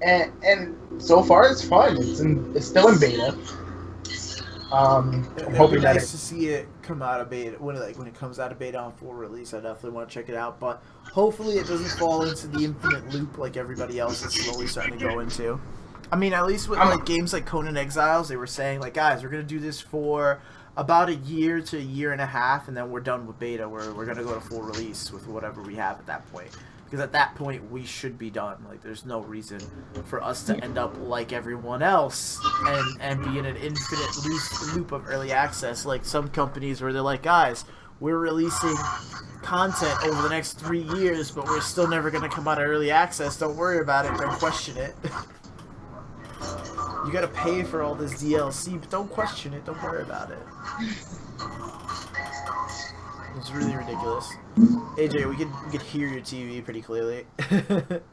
and so far it's fun. It's still in beta. I'm hoping that nice to see it come out of beta when it comes out of beta on full release. I definitely want to check it out, but hopefully it doesn't fall into the infinite loop like everybody else is slowly starting to go into. I mean, at least with like games like Conan Exiles, they were saying like, guys, we're gonna do this for about a year to a year and a half, and then we're done with beta. We're gonna go to full release with whatever we have at that point. Because at that point, we should be done. Like, there's no reason for us to end up like everyone else and be in an infinite loop of early access. Like some companies where they're like, guys, we're releasing content over the next 3 years, but we're still never going to come out of early access. Don't worry about it. Don't question it. You got to pay for all this DLC, but don't question it. Don't worry about it. It's really ridiculous. AJ, we could hear your TV pretty clearly.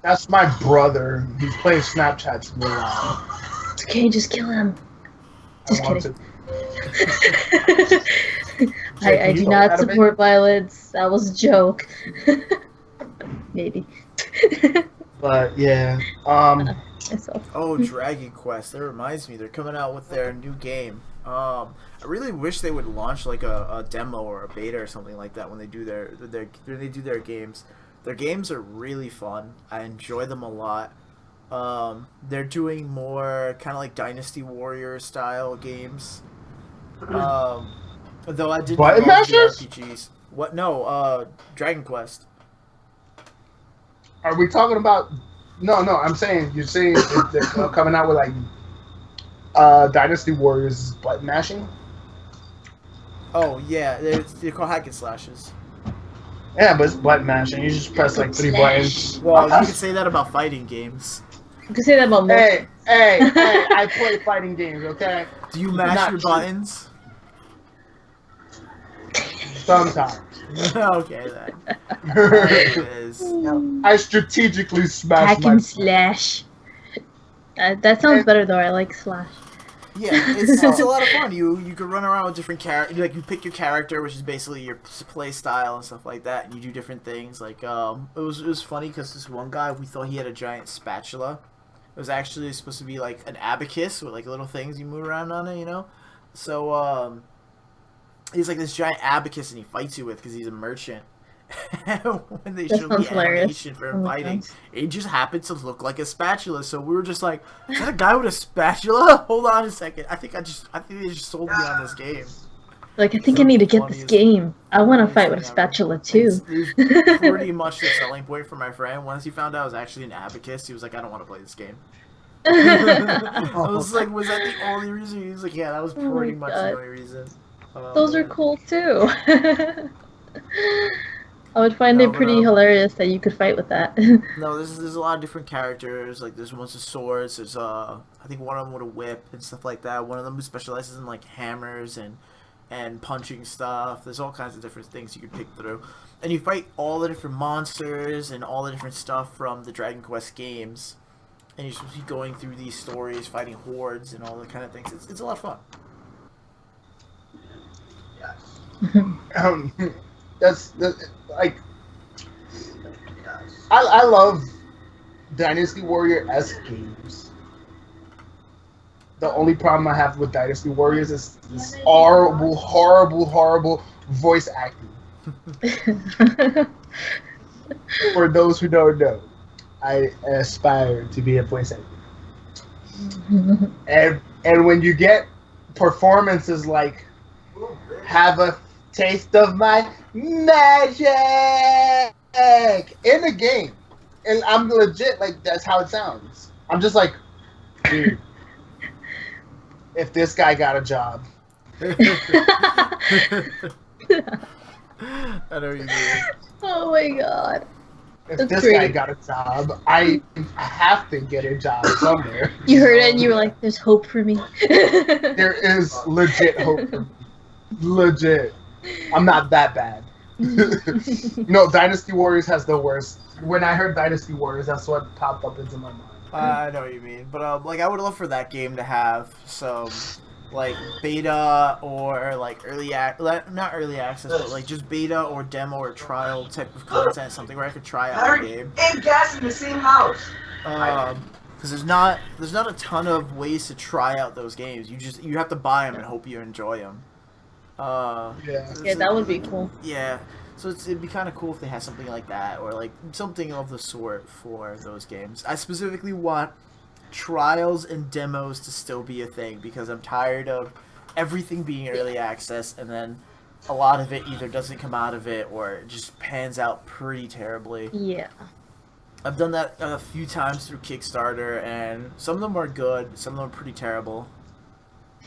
That's my brother. He's playing Snapchat to me now. It's okay, just kill him. Just kidding. I do not support violence. That was a joke. Maybe. But yeah. Oh, Dragon Quest. That reminds me, they're coming out with their new game. I really wish they would launch like a demo or a beta or something like that when they do their games. Their games are really fun. I enjoy them a lot. They're doing more kind of like Dynasty Warrior style games. Though I did love RPGs. What? No, Dragon Quest. Are we talking about? No. I'm saying you're saying they're coming out with like Dynasty Warriors button mashing. Oh yeah, they're called hack and slashes. Yeah, but it's button mashing. You just press like 3 buttons. Well, you can say that about fighting games. You can say that about most. Hey! I play fighting games. Okay. Do you mash your buttons? Sometimes. Okay then. It is. I strategically smash hack and slash. That sounds better though. I like slash. Yeah, it's a lot of fun. You can run around with different characters. Like you pick your character, which is basically your play style and stuff like that, and you do different things. Like it was funny because this one guy, we thought he had a giant spatula. It was actually supposed to be like an abacus with like little things you move around on it, you know. So he's like this giant abacus, and he fights you with because he's a merchant. When they showed the animation for him fighting, it just happened to look like a spatula. So we were just like, "Is that a guy with a spatula?" Hold on a second. I think they just sold me on this game. Like, I think I need to get this game. I want to fight with a spatula too. It's pretty much the selling point for my friend. Once he found out I was actually an abacus, he was like, "I don't want to play this game." I was like, "Was that the only reason?" He was like, "Yeah, that was pretty much the only reason." Those are cool too. I would find it pretty hilarious that you could fight with that. No, there's a lot of different characters. Like there's ones with swords. There's I think one of them with a whip and stuff like that. One of them who specializes in like hammers and punching stuff. There's all kinds of different things you can pick through, and you fight all the different monsters and all the different stuff from the Dragon Quest games. And you're supposed to be going through these stories, fighting hordes and all that kind of things. It's a lot of fun. Yes. That's like I love Dynasty Warrior-esque games. The only problem I have with Dynasty Warriors is this horrible voice acting. For those who don't know, I aspire to be a voice actor. And when you get performances like "Have a taste of my magic" in the game, and I'm legit like that's how it sounds. I'm just like, dude, if this guy got a job. I know what you mean. Oh my god. If this guy got a job, I have to get a job somewhere. You heard it and you were like, "There's hope for me." There is legit hope for me. Legit. I'm not that bad. No, Dynasty Warriors has the worst. When I heard Dynasty Warriors, that's what popped up into my mind. I know what you mean, but like I would love for that game to have some like beta or like not early access, but like just beta or demo or trial type of content, something where I could try out the game. And gas in the same house. Because there's not a ton of ways to try out those games. You have to buy them and hope you enjoy them. Yeah, that would be cool. Yeah, so it'd be kind of cool if they had something like that, or like something of the sort for those games. I specifically want trials and demos to still be a thing because I'm tired of everything being early access and then a lot of it either doesn't come out of it or it just pans out pretty terribly. Yeah. I've done that a few times through Kickstarter, and some of them are good, some of them are pretty terrible.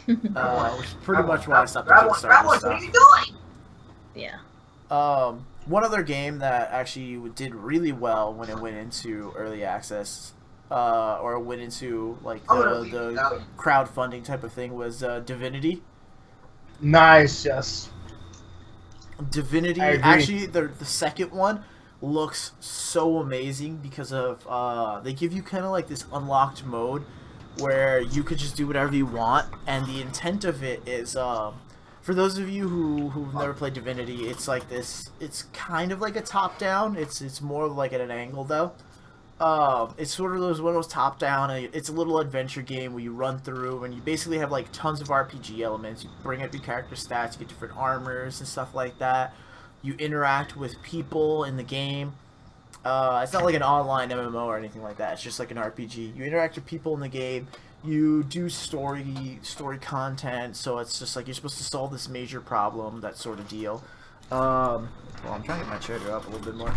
Which is pretty much why I stopped the Kickstarter stuff. What are you doing? Yeah. One other game that actually did really well when it went into early access, or went into like the crowdfunding type of thing was Divinity. Nice, yes. Divinity, I agree. actually, the second one looks so amazing because of they give you kind of like this unlocked mode where you could just do whatever you want, and the intent of it is for those of you who've never played Divinity, it's like this. It's kind of like a top down. It's more like at an angle though. It's sort of one of those top down. It's a little adventure game where you run through and you basically have like tons of RPG elements. You bring up your character stats, you get different armors and stuff like that. You interact with people in the game. It's not like an online MMO or anything like that. It's just like an RPG. You interact with people in the game. You do story content. So it's just like you're supposed to solve this major problem, that sort of deal. Well, I'm trying to get my chair up a little bit more.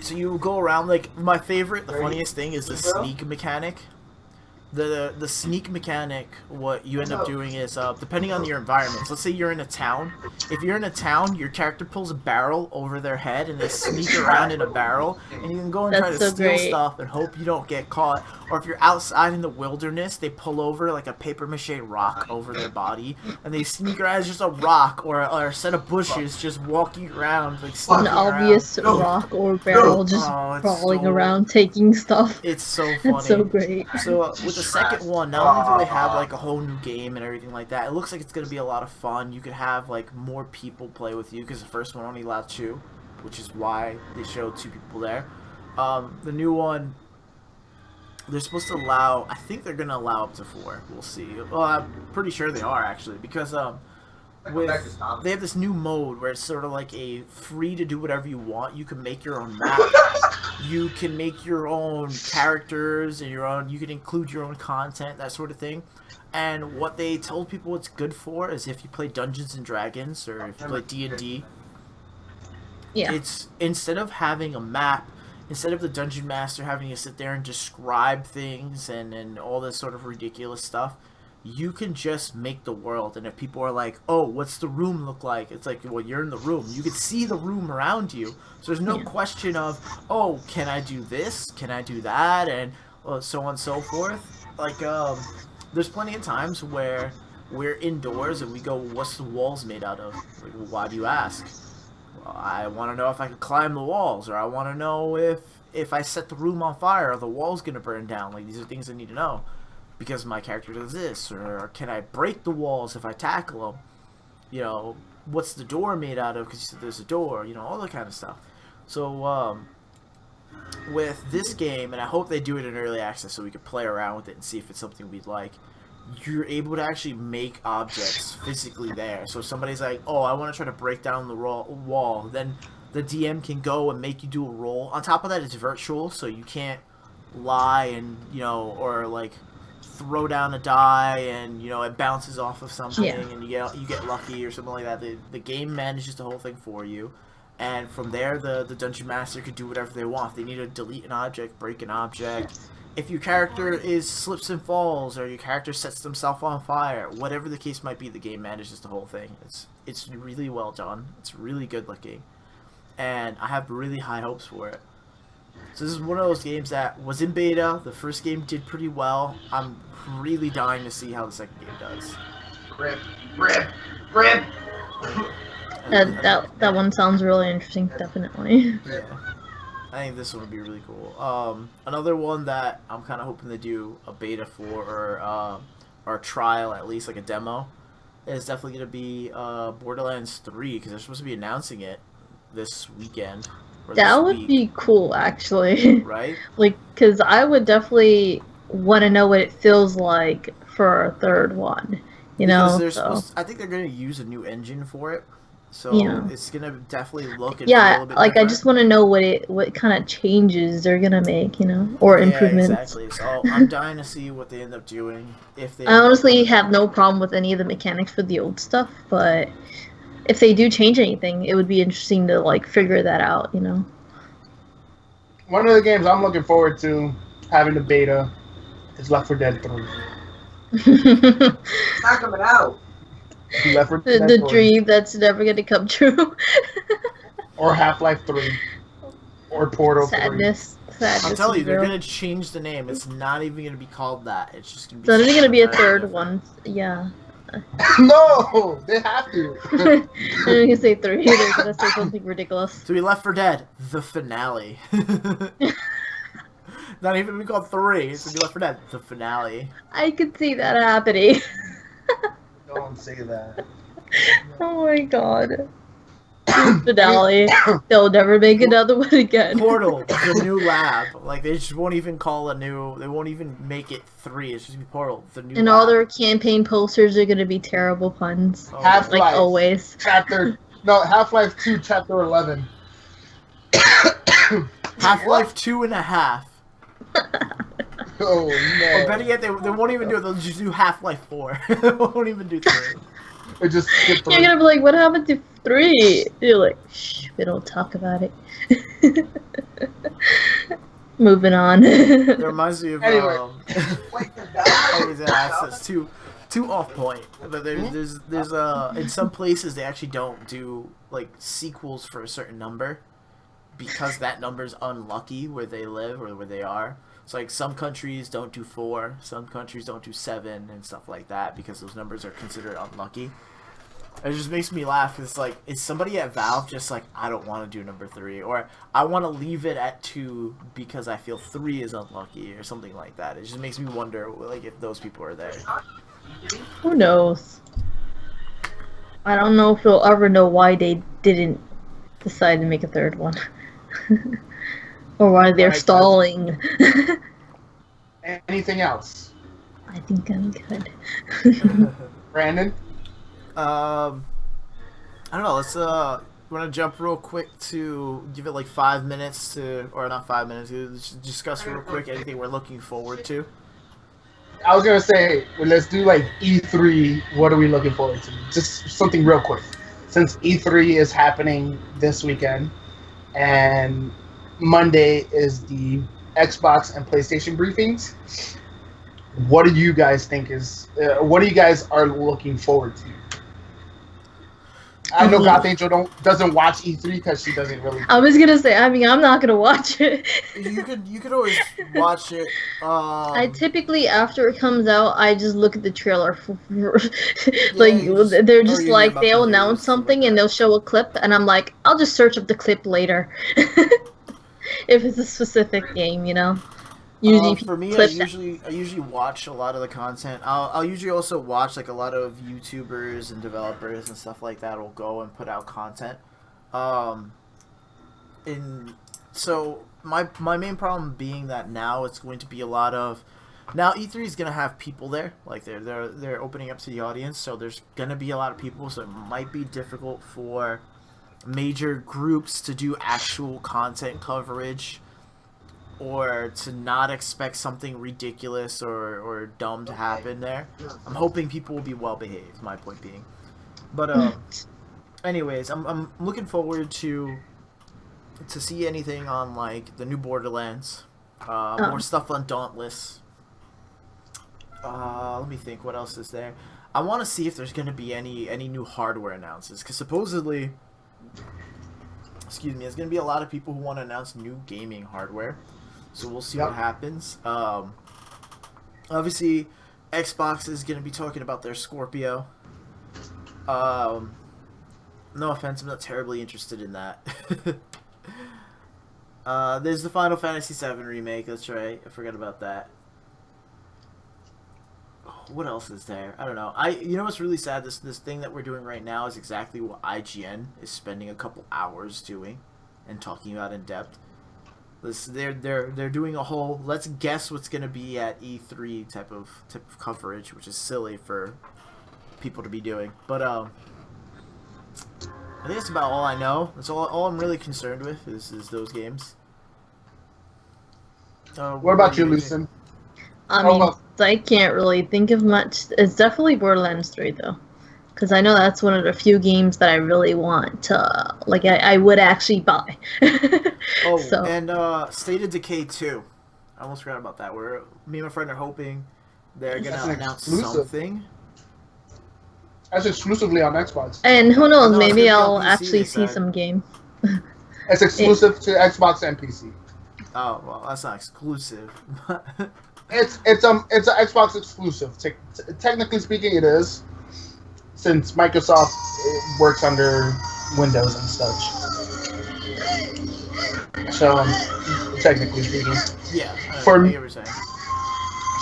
So you go around, like, my favorite, the funniest thing is the sneak mechanic. The sneak mechanic, what you end up doing is, depending on your environment, let's say you're in a town. If you're in a town, your character pulls a barrel over their head and they sneak around in a barrel, and you can go and try to steal stuff and hope you don't get caught. Or if you're outside in the wilderness, they pull over like a paper mache rock over their body, and they sneak around as just a rock or a set of bushes just walking around, like sneaking An obvious around. rock or barrel just crawling around taking stuff. It's so funny. That's so great. So with the second one, not only do they have like a whole new game and everything like that, it looks like it's going to be a lot of fun. You could have like more people play with you because the first one only allowed 2, which is why they showed 2 people there. The new one, they're supposed to allow, I think they're going to allow up to 4. We'll see. Well, I'm pretty sure they are actually, because they have this new mode where it's sort of like a free to do whatever you want. You can make your own map. You can make your own characters and you can include your own content, that sort of thing. And what they told people it's good for is if you play Dungeons and Dragons or if you play D&D. Yeah. It's instead of having a map, instead of the dungeon master having to sit there and describe things and all this sort of ridiculous stuff, you can just make the world. And if people are like, oh, what's the room look like? It's like, well, you're in the room. You can see the room around you. So there's no question of, oh, can I do this? Can I do that? And so on and so forth. Like, there's plenty of times where we're indoors and we go, what's the walls made out of? Like, well, why do you ask? Well, I want to know if I can climb the walls, or I want to know if I set the room on fire, are the walls going to burn down? Like, these are things I need to know. Because my character does this, or can I break the walls if I tackle them? You know, what's the door made out of? Because you said there's a door. You know, all that kind of stuff. So with this game, and I hope they do it in early access so we can play around with it and see if it's something we'd like. You're able to actually make objects physically there. So if somebody's like, oh, I want to try to break down the wall, then the DM can go and make you do a roll. On top of that, it's virtual, so you can't lie and, you know, or like throw down a die and, you know, it bounces off of something and you get lucky or something like that. The game manages the whole thing for you, and from there the dungeon master could do whatever they want. If they need to delete an object, break an object, if your character slips and falls, or your character sets themselves on fire, whatever the case might be, the game manages the whole thing. It's really well done. It's really good looking, and I have really high hopes for it. So this is one of those games that was in beta. The first game did pretty well. I'm really dying to see how the second game does. Rip. That one sounds really interesting, definitely. Yeah. I think this one would be really cool. Another one that I'm kind of hoping to do a beta for, or a trial, at least like a demo, is definitely going to be Borderlands 3, because they're supposed to be announcing it this weekend. That would be cool, actually. Right? Like, because I would definitely want to know what it feels like for a third one. You know? I think they're going to use a new engine for it. So it's going to definitely look and feel a little bit like different. I just want to know what kind of changes they're going to make, you know? Or improvements. Exactly. So I'm dying to see what they end up doing. I honestly have no problem with any of the mechanics for the old stuff, but if they do change anything, it would be interesting to like figure that out, you know. One of the games I'm looking forward to having the beta is Left 4 Dead 3. It's not coming out. Left 4 Dead the 3. dream that's never gonna come true. Or Half-Life 3. Or Portal 3. Sadness. I'm telling you, they're gonna change the name. It's not even gonna be called that. It's just gonna be. So there's gonna be a third one. Yeah. No, they have to. I'm gonna say 3. They're gonna say something ridiculous. So we Left 4 Dead, the finale. Not even be called 3. It's gonna be Left 4 Dead, the finale. I could see that happening. Don't say that. Oh my god. Finale. They'll never make another one again. Portal, the new lab. Like, they just won't even call a new... They won't even make it 3. It's just gonna be Portal, the new And lab. all their campaign posters are gonna be terrible puns. Oh, Half-Life. Like always. Half-Life 2, Chapter 11. Half-Life 2.5. Oh, no. Or better yet, they won't even do it. They'll just do Half-Life 4. They won't even do 3. It just skipped You're gonna be like, what happened to 3? You're like, shh, we don't talk about it. Moving on. It reminds me of... Anyway. Access too off point. But there's in some places they actually don't do like sequels for a certain number because that number's unlucky where they live or where they are. It's like some countries don't do 4, some countries don't do 7 and stuff like that because those numbers are considered unlucky. It just makes me laugh because it's like, is somebody at Valve just like, I don't want to do number 3, or I want to leave it at 2 because I feel 3 is unlucky or something like that. It just makes me wonder like if those people are there. Who knows? I don't know if we'll ever know why they didn't decide to make a 3rd one. Or why they're stalling. Anything else? I think I'm good. Brandon? I don't know. Let's want to jump real quick to give it like 5 minutes to, or not 5 minutes, to discuss real quick anything we're looking forward to. I was gonna say, well, let's do like E3. What are we looking forward to? Just something real quick. Since E3 is happening this weekend, and Monday is the Xbox and PlayStation briefings. What do you guys think is? What do you guys are looking forward to? I know Goth Angel doesn't watch E3 because she doesn't really. I was gonna say, I mean, I'm not gonna watch it. You could always watch it. I typically, after it comes out, I just look at the trailer. Like, you they're just hear like, about they'll the announce news, stuff something like and that. they'll show a clip, and I'm like, I'll just search up the clip later. If it's a specific game, you know? Usually for me, I clips usually watch a lot of the content. I'll usually also watch like a lot of YouTubers and developers and stuff like that will go and put out content. So my main problem being that now it's going to be a lot of E3 is gonna have people there, like they're opening up to the audience, so there's gonna be a lot of people, so it might be difficult for major groups to do actual content coverage. Or to not expect something ridiculous or dumb to happen there. I'm hoping people will be well behaved, my point being. But anyways, I'm looking forward to see anything on like the new Borderlands, more stuff on Dauntless. Let me think, what else is there? I want to see if there's going to be any new hardware announces, because supposedly, there's going to be a lot of people who want to announce new gaming hardware. So we'll see what happens. Obviously, Xbox is going to be talking about their Scorpio. No offense, I'm not terribly interested in that. There's the Final Fantasy VII remake, that's right. I forgot about that. What else is there? I don't know. You know what's really sad? This thing that we're doing right now is exactly what IGN is spending a couple hours doing and talking about in depth. They're doing a whole let's guess what's gonna be at E3 type of coverage, which is silly for people to be doing. But I think that's about all I know. That's all I'm really concerned with is those games. What about you, Lucen? I mean, I can't really think of much. It's definitely Borderlands 3 though, because I know that's one of the few games that I really want to, like, I would actually buy. And State of Decay 2. I almost forgot about that. Me and my friend are hoping they're going to announce something. That's exclusively on Xbox. And who knows, No, maybe on I'll PC, actually they see said. some game. It's exclusive to Xbox and PC. Oh, well, that's not exclusive. It's an Xbox exclusive. Technically speaking, it is. since Microsoft works under Windows and such. So, technically speaking, Yeah, for I get what you're saying.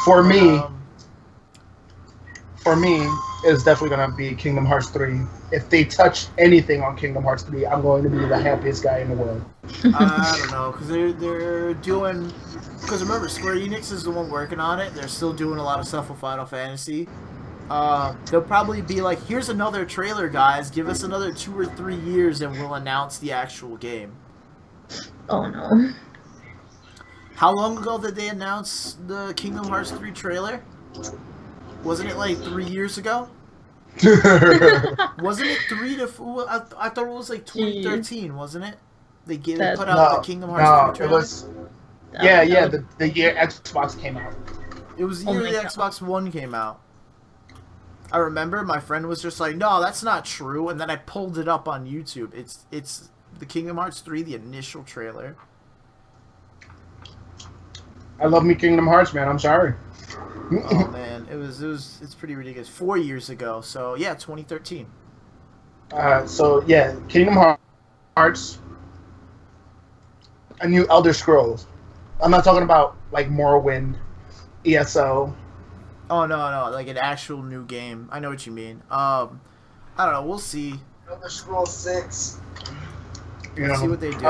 for But, me, for me, it's definitely gonna be Kingdom Hearts 3. If they touch anything on Kingdom Hearts 3, I'm going to be the happiest guy in the world. I don't know, because they're doing. Because remember, Square Enix is the one working on it. They're still doing a lot of stuff with Final Fantasy. They'll probably be like, "Here's another trailer, guys. Give us another 2 or 3 years, and we'll announce the actual game." Oh no. How long ago did they announce the Kingdom Hearts 3 trailer? Wasn't it like 3 years ago? Wasn't it 3 to? I thought it was like 2013, wasn't it? They put out the Kingdom Hearts 3 it trailer. was. Yeah. The year Xbox came out. It was the year the Xbox One came out. I remember my friend was just like, "No, that's not true," and then I pulled it up on YouTube. It's the Kingdom Hearts 3, the initial trailer. I love me Kingdom Hearts, man. I'm sorry. Oh man, it's pretty ridiculous. 4 years ago, so yeah, 2013. So yeah, Kingdom Hearts, a new Elder Scrolls. I'm not talking about like Morrowind, ESO. Oh no, like an actual new game. I know what you mean. I don't know. We'll see. Elder Scrolls 6. Let's see what they do.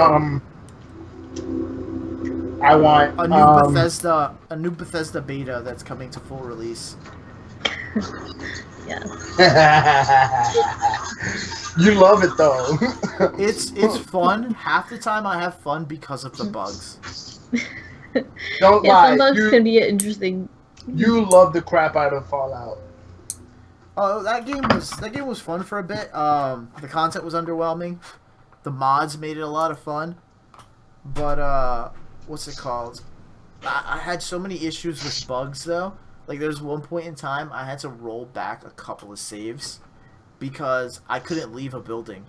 I want a new Bethesda beta that's coming to full release. Yeah. You love it though. It's fun. Half the time I have fun because of the bugs. Don't Yeah, lie. some bugs can be interesting. You love the crap out of Fallout. Oh, that game was fun for a bit. The content was underwhelming. The mods made it a lot of fun, but what's it called? I had so many issues with bugs though. Like there's one point in time I had to roll back a couple of saves because I couldn't leave a building.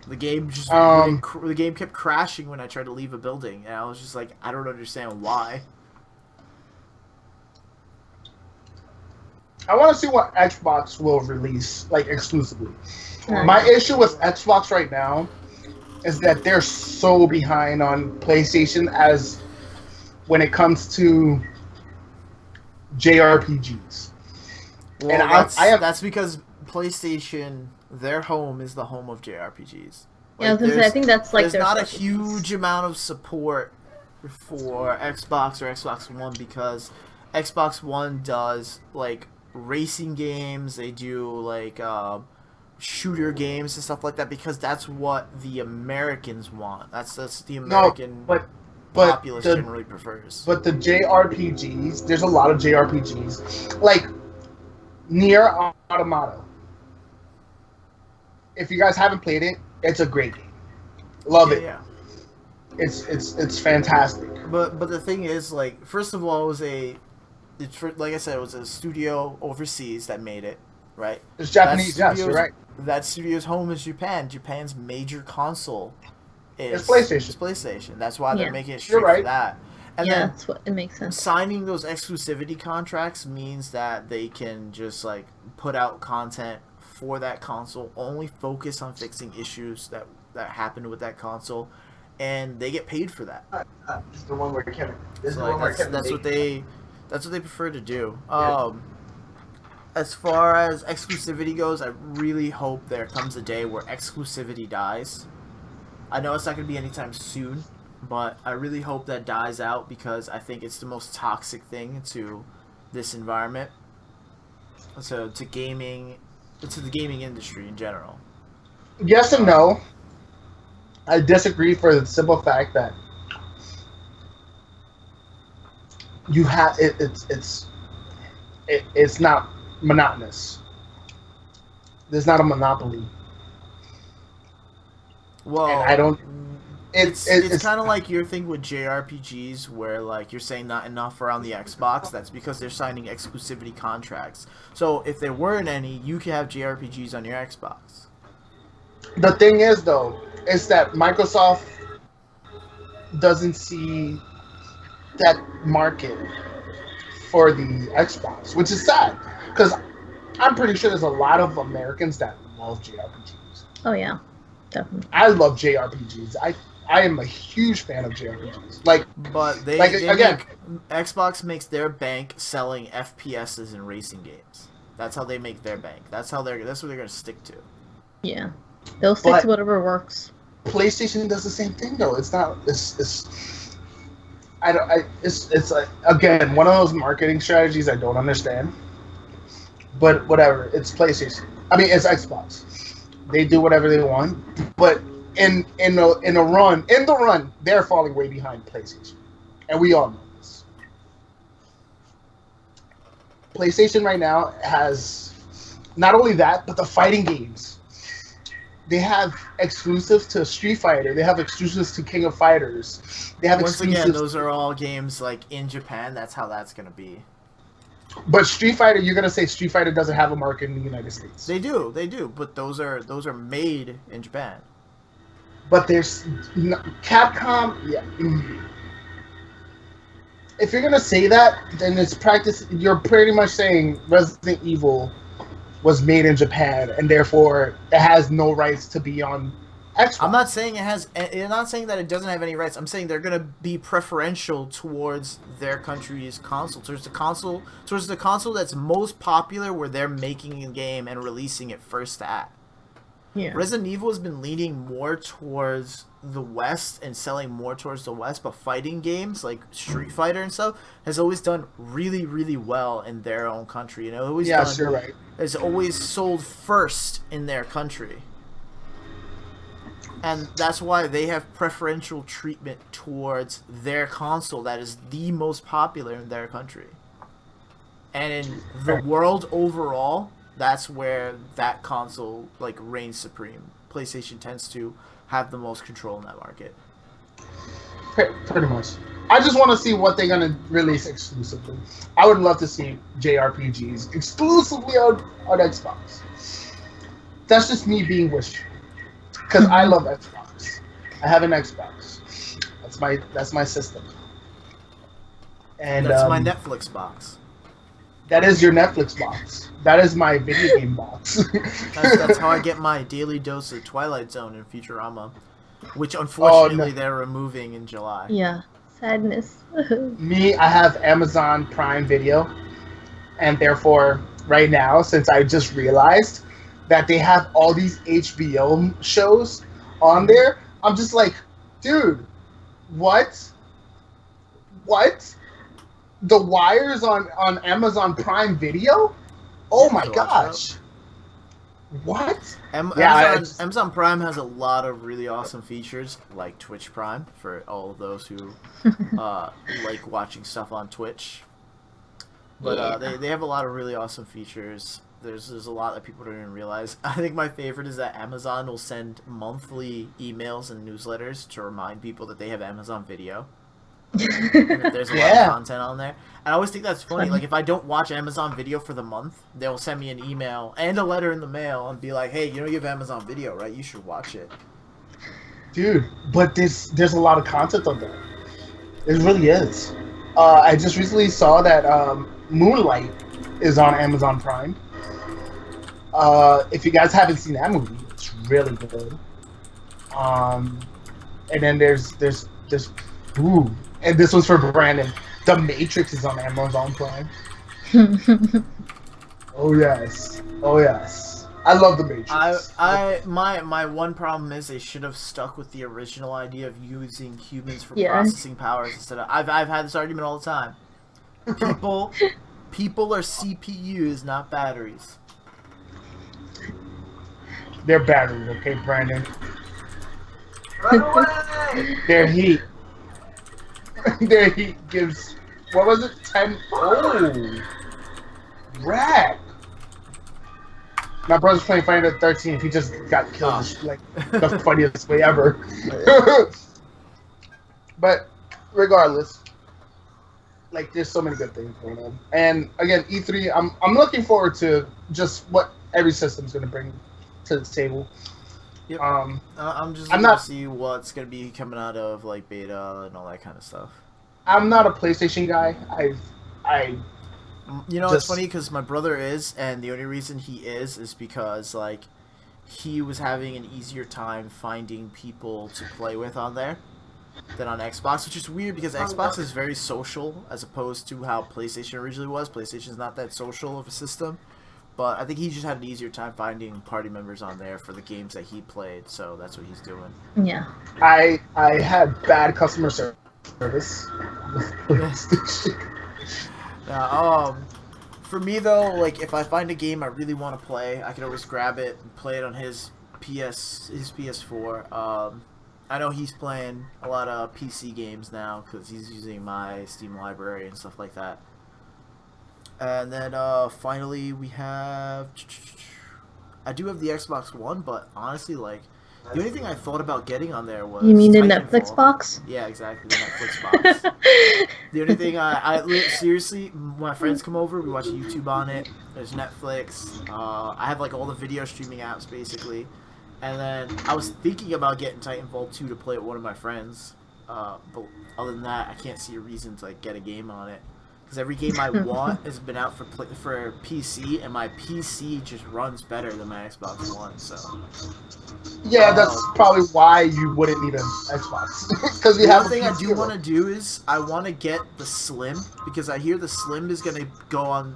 The game just the game kept crashing when I tried to leave a building, and I was just like, I don't understand why. I want to see what Xbox will release, like exclusively. Nice. My issue with Xbox right now is that they're so behind on PlayStation as when it comes to JRPGs. Well, And that's because PlayStation, their home is the home of JRPGs. Yeah, I was gonna say, I think that's like there's their not a specialty. huge amount of support for Xbox or Xbox One because Xbox One does like racing games, they do like shooter games and stuff like that because that's what the Americans want. That's the American populace generally prefers. But the JRPGs, there's a lot of JRPGs, like Nier Automata. If you guys haven't played it, it's a great game. Love it. Yeah. It's fantastic. But the thing is, like, first of all, like I said, it was a studio overseas that made it, right? It's Japanese, yes, you're right. That studio's home is Japan. Japan's major console is PlayStation. It's PlayStation. That's why they're making it You're straight right. for that. And Yeah, then that's what it makes sense. signing those exclusivity contracts means that they can just like put out content for that console, only focus on fixing issues that happened with that console, and they get paid for that. This is the one where Kevin. That's what they prefer to do. As far as exclusivity goes, I really hope there comes a day where exclusivity dies. I know it's not going to be anytime soon, but I really hope that dies out because I think it's the most toxic thing to this environment, to gaming, to the gaming industry in general. Yes and no. I disagree for the simple fact that you have it's not monotonous. There's not a monopoly. Well, and I don't. It's kind of like your thing with JRPGs, where like you're saying not enough are on the Xbox. That's because they're signing exclusivity contracts. So if there weren't any, you could have JRPGs on your Xbox. The thing is, though, is that Microsoft doesn't see that market for the Xbox, which is sad. Because I'm pretty sure there's a lot of Americans that love JRPGs. Oh yeah, definitely. I love JRPGs. I am a huge fan of JRPGs. Like, But they again, Xbox makes their bank selling FPSs and racing games. That's how they make their bank. That's what they're gonna stick to. Yeah, they'll stick to whatever works. PlayStation does the same thing though. It's not. It's like, again, one of those marketing strategies I don't understand. But whatever. It's PlayStation. I mean, it's Xbox. They do whatever they want. But in the run, they're falling way behind PlayStation, and we all know this. PlayStation right now has not only that, but the fighting games. They have exclusives to Street Fighter. They have exclusives to King of Fighters. They have Once exclusives. again, those are all games like in Japan. That's how that's gonna be. But Street Fighter, you're gonna say Street Fighter doesn't have a market in the United States. They do. But those are made in Japan. But there's Capcom. Yeah. If you're gonna say that, then it's practice. You're pretty much saying Resident Evil was made in Japan, and therefore it has no rights to be on Xbox. I'm not saying it has. I'm not saying that it doesn't have any rights. I'm saying they're gonna be preferential towards their country's console. Towards the console that's most popular, where they're making a game and releasing it first at. Yeah. Resident Evil has been leaning more towards the West and selling more towards the West, but fighting games like Street Fighter and stuff has always done really, really well in their own country. You know, You're right. It's always sold first in their country. And that's why they have preferential treatment towards their console that is the most popular in their country. And in the world overall, that's where that console like reigns supreme. PlayStation tends to have the most control in that market. Pretty much. I just want to see what they're gonna release exclusively. I would love to see JRPGs exclusively on Xbox. That's just me being wishful. Because I love Xbox. I have an Xbox. That's my system. And that's my Netflix box. That is your Netflix box. That is my video game box. That's how I get my daily dose of Twilight Zone and Futurama, which unfortunately they're removing in July. Yeah, sadness. Me, I have Amazon Prime Video, and therefore, right now, since I just realized that they have all these HBO shows on there, I'm just like, dude, what? The Wire's on Amazon Prime Video? Oh my gosh. What? Amazon Prime has a lot of really awesome features, like Twitch Prime, for all of those who like watching stuff on Twitch. But they have a lot of really awesome features. There's a lot that people don't even realize. I think my favorite is that Amazon will send monthly emails and newsletters to remind people that they have Amazon Video. And that there's a lot of content on there. And I always think that's funny. Like, if I don't watch Amazon Video for the month, they'll send me an email and a letter in the mail and be like, hey, you know you have Amazon Video, right? You should watch it. Dude, but there's a lot of content on there. It really is. I just recently saw that Moonlight is on Amazon Prime. If you guys haven't seen that movie, it's really good. And then there's ooh, and this one's for Brandon. The Matrix is on Amazon Prime. Oh yes. I love The Matrix. My one problem is they should have stuck with the original idea of using humans for processing powers instead of. I've had this argument all the time. People are CPUs, not batteries. They're batteries, okay, Brandon. Run away! Their heat gives, what was it? 10. Oh, rack. My brother's playing Final Fantasy 13. He just got killed like the funniest way ever. But regardless, like, there's so many good things going on. And again, E3, I'm looking forward to just what every system's going to bring to the table. Yep. I'm just looking to see what's going to be coming out of like beta and all that kind of stuff. I'm not a PlayStation guy. You know, it's Just- funny because my brother is, and the only reason he is because like he was having an easier time finding people to play with on there than on Xbox, which is weird because Xbox is very social as opposed to how PlayStation originally was. PlayStation's not that social of a system, but I think he just had an easier time finding party members on there for the games that he played, so that's what he's doing. Yeah. I had bad customer service with PlayStation. For me though, like if I find a game I really want to play, I can always grab it and play it on his PS4. I know he's playing a lot of PC games now because he's using my Steam library and stuff like that. And then finally we have, I do have the Xbox One, but honestly, like the only thing I thought about getting on there was You mean the Titanfall. Netflix box? Yeah, exactly, the Netflix box. The only thing seriously, when my friends come over, we watch YouTube on it. There's Netflix. I have like all the video streaming apps basically, and then I was thinking about getting Titanfall 2 to play with one of my friends. But other than that, I can't see a reason to like get a game on it because every game I want has been out for PC, and my PC just runs better than my Xbox One. So Yeah, that's probably why you wouldn't need an Xbox because you the have. other thing I do want to do is I want to get the Slim because I hear the Slim is gonna go on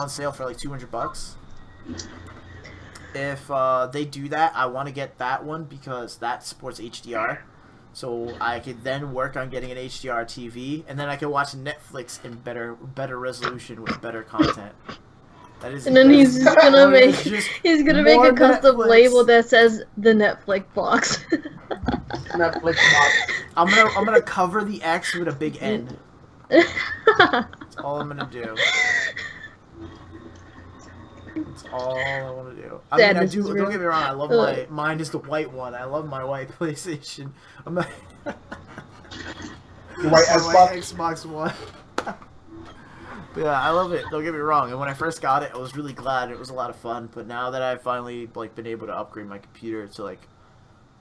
sale for like $200. If they do that, I want to get that one because that supports HDR, so I could then work on getting an HDR TV, and then I can watch Netflix in better resolution with better content. That is, And then he's just gonna make just he's gonna make more a custom Netflix. label that says the Netflix box. Netflix box. I'm gonna cover the X with a big N. That's all I'm gonna do. That's all I want to do. I mean, Sadness is don't real. get me wrong. I love mine is the white one. I love my white PlayStation. I'm not. Your white My Xbox. white Xbox One. But yeah, I love it. Don't get me wrong. And when I first got it, I was really glad. It was a lot of fun. But now that I've finally like been able to upgrade my computer to like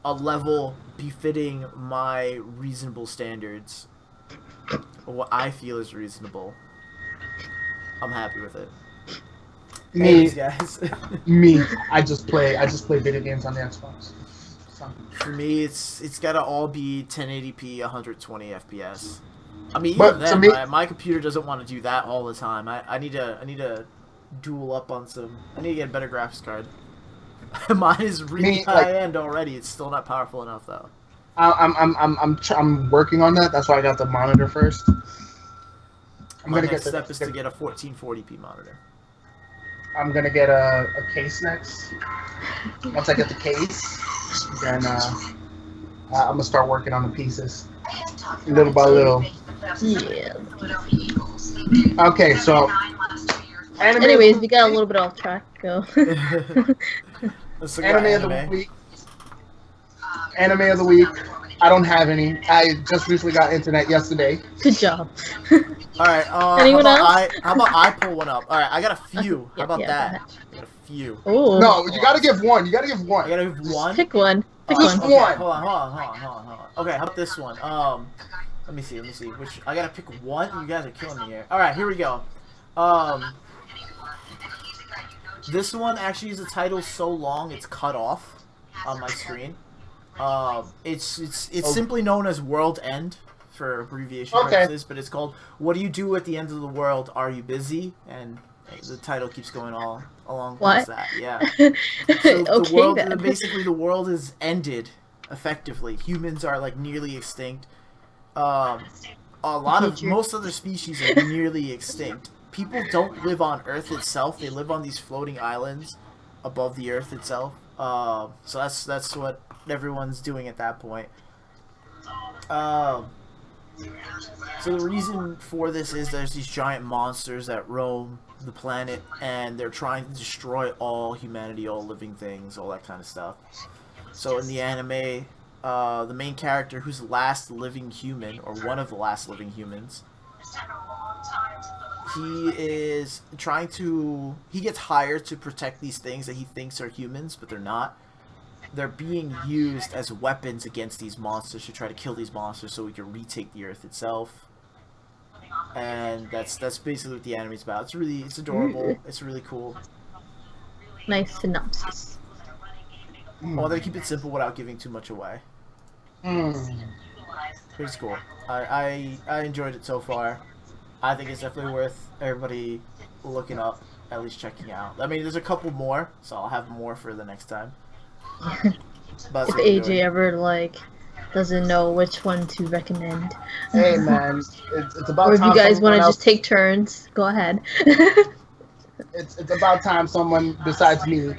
a level befitting my reasonable standards, or what I feel is reasonable, I'm happy with it. Me, Anyways, guys. me. I just play video games on the Xbox. So. For me, it's gotta all be 1080p, 120 FPS. I mean, But even to then, me- my computer doesn't want to do that all the time. I need to duel up on some. I need to get a better graphics card. Mine is really Me, high like- end already. It's still not powerful enough though. I'm working on that. That's why I got the monitor first. My next step is to get a 1440p monitor. I'm gonna get a case next. Once I get the case, then I'm gonna start working on the pieces, little by little. Yeah. Okay, so anime. Anyways, we got a little bit off track. Go. Let's look at Anime of the week. Anime of the week. I don't have any. I just recently got internet yesterday. Good job. All right. Anyone how else? about I pull one up? All right, I got a few. How about Yeah, that? go ahead. I got a few. Oh. No, you gotta give one. You gotta give I one. gotta have one. Pick one. Pick Just one. Okay, one. hold on. Okay, how about this one? Let me see. Which I gotta pick one. You guys are killing me here. All right, here we go. This one actually is a title so long it's cut off on my screen. It's simply known as World End for abbreviation purposes, but it's called "What Do You Do at the End of the World? Are You Busy?" And the title keeps going all along with that. Yeah. So Okay, the world, then. basically, the world is ended. Effectively, humans are like nearly extinct. Most other species are nearly extinct. People don't live on Earth itself; they live on these floating islands above the Earth itself. So that's what everyone's doing at that point. So the reason for this is there's these giant monsters that roam the planet, and they're trying to destroy all humanity, all living things, all that kind of stuff. So in the anime, the main character, who's the last living human, or one of the last living humans, he gets hired to protect these things that he thinks are humans, but they're not. They're being used as weapons against these monsters to try to kill these monsters so we can retake the Earth itself. and that's basically what the anime's about. It's adorable. It's really cool. Nice synopsis. Well, they keep it simple without giving too much away. It's cool. I enjoyed it so far. I think it's definitely worth everybody looking up, at least checking out. I mean, there's a couple more, so I'll have more for the next time. But If AJ ever doesn't know which one to recommend. Hey man, it's about or if time you guys want to someone just take turns, go ahead. it's about time someone besides me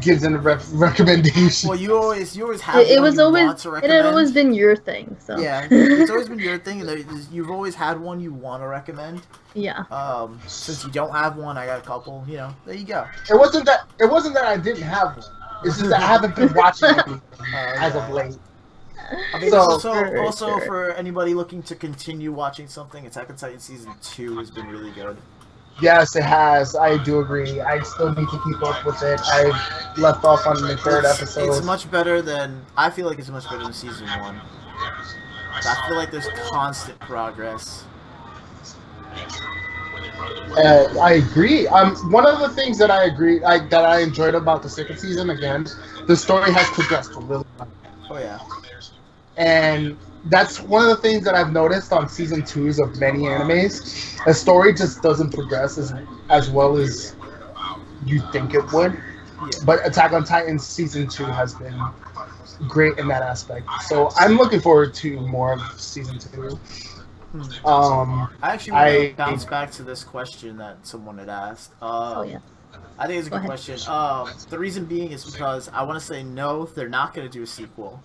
gives in a recommendation. Well, you always have it one was you always want to it recommend. had always been your thing, so Yeah, it's always been your thing, and you've always had one you want to recommend. yeah. Since you don't have one, I got a couple. You know, there you go. It wasn't that I didn't have one. It's just that I haven't been watching anything as of late. I mean, So- also for anybody looking to continue watching something, Attack on Titan Season 2 has been really good. Yes, it has. I do agree. I still need to keep up with it. I left off on the third episode. It's much better than... I feel like it's much better than Season 1. I feel like there's constant progress. I agree. One of the things that I agree, that I enjoyed about the second season, again, the story has progressed really well. Oh, yeah. And that's one of the things that I've noticed on season 2s of many animes. The story just doesn't progress as well as you think it would. Yeah. But Attack on Titan season 2 has been great in that aspect. So I'm looking forward to more of season 2. I actually want to bounce back to this question that someone had asked. Oh yeah. I think it's a Go good ahead. question. The reason being is because I want to say no, they're not going to do a sequel.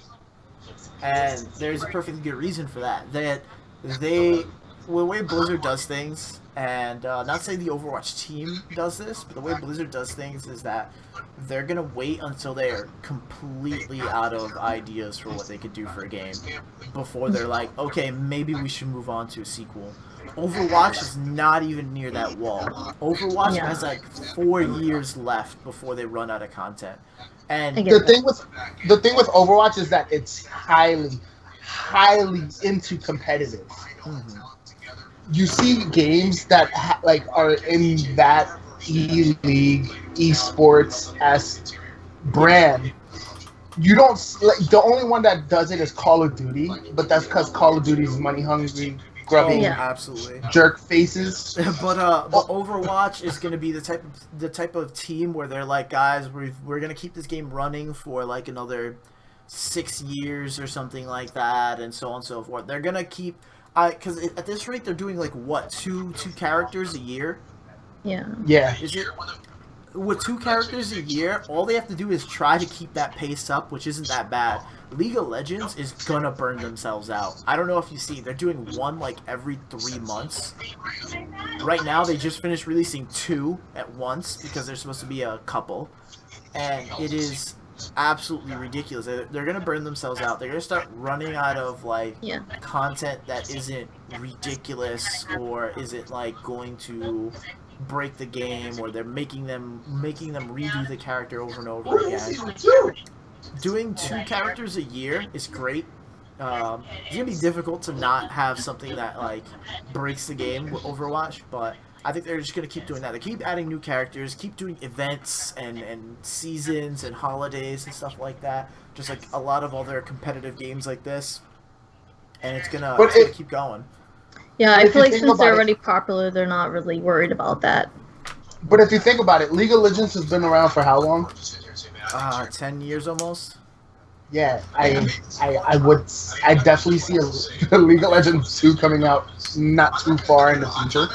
And there's a perfectly good reason for that. The way Blizzard does things, and not saying the Overwatch team does this, but the way Blizzard does things is that they're going to wait until they are completely out of ideas for what they could do for a game before they're like, okay, maybe we should move on to a sequel. Overwatch is not even near that wall. Overwatch Yeah. has like 4 years left before they run out of content. And I get The that. thing with Overwatch is that it's highly into competitive. You see games that are in that E-League, esports as brand. You don't the only one that does it is Call of Duty, but that's because Call of Duty is money hungry, grubby Yeah. absolutely. jerk faces. But Overwatch is going to be the type of team where they're like, guys, we're going to keep this game running for like another 6 years or something like that, and so on and so forth. They're going to keep, because at this rate they're doing like what, two characters a year? Yeah. Yeah. Is it? With 2 characters a year, all they have to do is try to keep that pace up, which isn't that bad. League of Legends is gonna burn themselves out. I don't know if you see, they're doing one like every 3 months. Right now, they just finished releasing 2 at once because they're supposed to be a couple, and it is absolutely ridiculous. They're gonna burn themselves out. They're gonna start running out of like Yeah. content that isn't ridiculous or isn't like going to break the game, or they're making them redo the character over and over again. Doing 2 characters a year is great. It's gonna be difficult to not have something that like breaks the game with Overwatch, but I think they're just gonna keep doing that. They keep adding new characters, keep doing events and seasons and holidays and stuff like that. Just like a lot of other competitive games like this, and it's gonna keep going. Yeah, I If feel you like think since they're about it- already popular, they're not really worried about that. But if you think about it, League of Legends has been around for how long? 10 years almost. Yeah, I definitely see a League of Legends 2 coming out not too far in the future.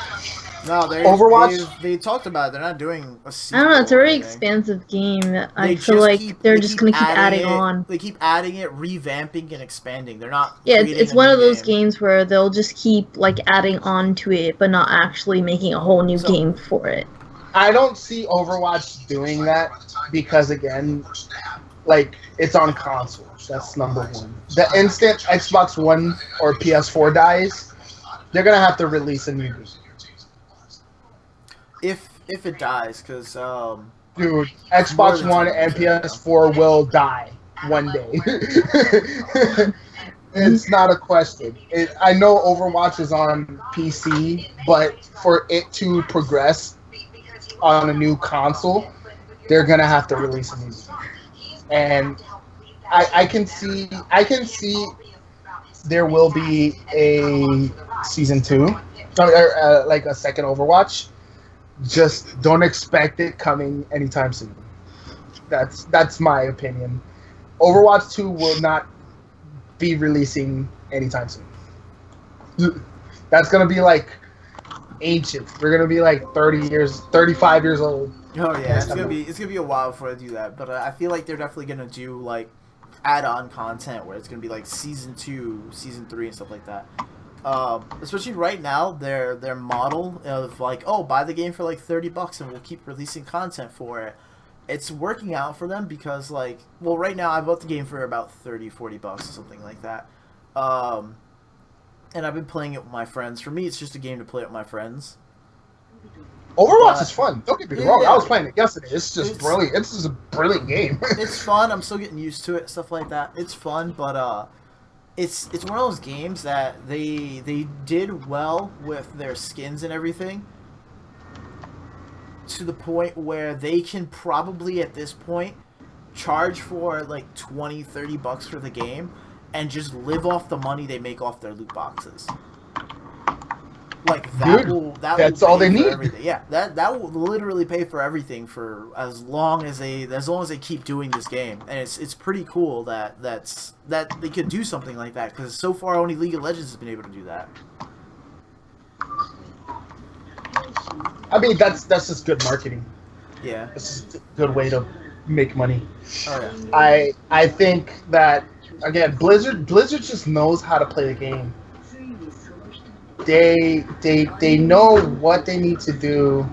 No, Overwatch? they talked about it. They're not doing a I sequel. don't know, it's a or very anything. expansive game. I They feel just like they're just gonna keep adding it. on. They keep adding it, revamping, and expanding. They're not. Yeah, creating it's a one new of those game. games where they'll just keep like adding on to it, but not actually making a whole new So- game for it. I don't see Overwatch doing that because, again, like, it's on consoles. That's number one. The instant Xbox One or PS4 dies, they're gonna have to release a new game. If it dies, because Dude, More Xbox than One 10%, and PS4 will die one day. It's not a question. I know Overwatch is on PC, but for it to progress on a new console, they're gonna have to release a new game. And I can see there will be a season two, like a second Overwatch. Just don't expect it coming anytime soon. That's my opinion. Overwatch 2 will not be releasing anytime soon. That's gonna be like ancient. We're gonna be like 30 years, 35 years old. Oh yeah, it's gonna be a while before they do that. But I feel like they're definitely gonna do like add-on content where it's gonna be like season 2, season 3, and stuff like that. Especially right now, their model of like, oh, buy the game for like $30 and we'll keep releasing content for it. It's working out for them because like, well, right now I bought the game for about $30-$40 or something like that. And I've been playing it with my friends. For me, it's just a game to play with my friends. Overwatch is fun. Don't get me wrong. yeah. I was playing it yesterday. It's brilliant. It's just a brilliant game. It's fun. I'm still getting used to it, stuff like that. It's fun, but it's one of those games that they did well with their skins and everything, to the point where they can probably at this point charge for like $20-$30 for the game and just live off the money they make off their loot boxes. Like that's all they need. Everything. Yeah, that will literally pay for everything for as long as they keep doing this game, and it's pretty cool that they could do something like that, because so far only League of Legends has been able to do that. I mean, that's just good marketing. Yeah, It's just a good way to make money. oh yeah, I think that again, Blizzard just knows how to play the game. They know what they need to do.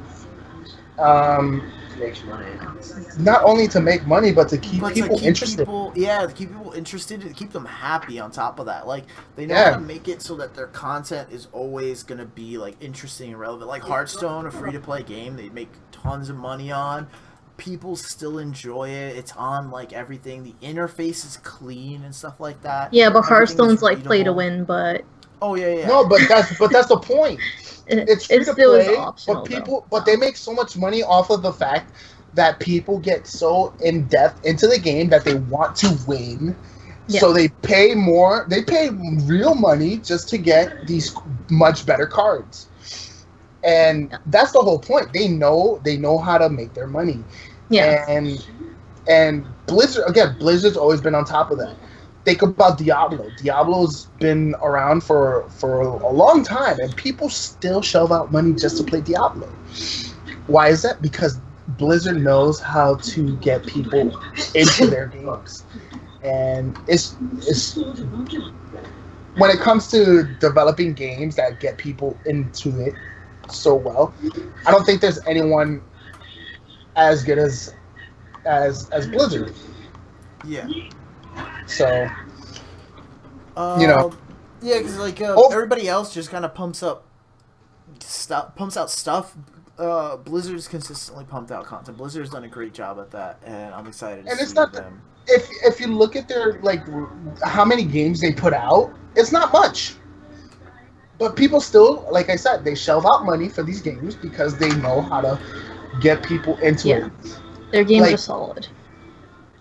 Not only to make money, but to keep people interested. To keep people interested, to keep them happy on top of that. Like, they know how to make it so that their content is always going to be, like, interesting and relevant. Like Hearthstone, a free-to-play game they make tons of money on. People still enjoy it. It's on, like, everything. The interface is clean and stuff like that. Yeah, but Hearthstone's like readable. play to win, but... Oh, yeah. No, but that's the point. It's free to still is play, optional, but they make so much money off of the fact that people get so in depth into the game that they want to win. Yeah. So they pay more. They pay real money just to get these much better cards, and that's the whole point. They know how to make their money. Yeah. And Blizzard's always been on top of that. Think about Diablo. Diablo's been around for a long time, and people still shell out money just to play Diablo. Why is that? Because Blizzard knows how to get people into their games, and it's when it comes to developing games that get people into it so well. I don't think there's anyone as good as Blizzard. Yeah. So, yeah, because like everybody else just kind of pumps out stuff. Blizzard's consistently pumped out content. Blizzard's done a great job at that, and I'm excited to see them. If you look at their how many games they put out, it's not much. But people still, like I said, they shell out money for these games because they know how to get people into it. Their games are solid.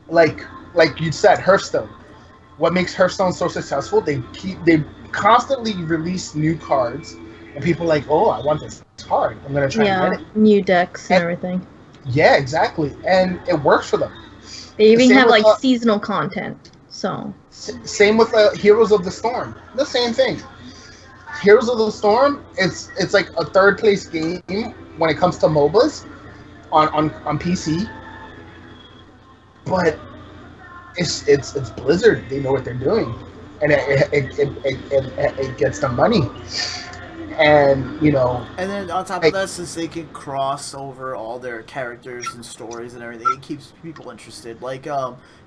Like you said, Hearthstone. What makes Hearthstone so successful? They constantly release new cards, and people are like, oh, I want this card. I'm gonna try and get it. New decks and everything. Yeah, exactly, and it works for them. They even have like seasonal content. So same with Heroes of the Storm. The same thing. Heroes of the Storm. It's like a third place game when it comes to MOBAs on PC, but it's Blizzard. They know what they're doing, and it gets them money. And and then on top of that, since they can cross over all their characters and stories and everything, it keeps people interested. Like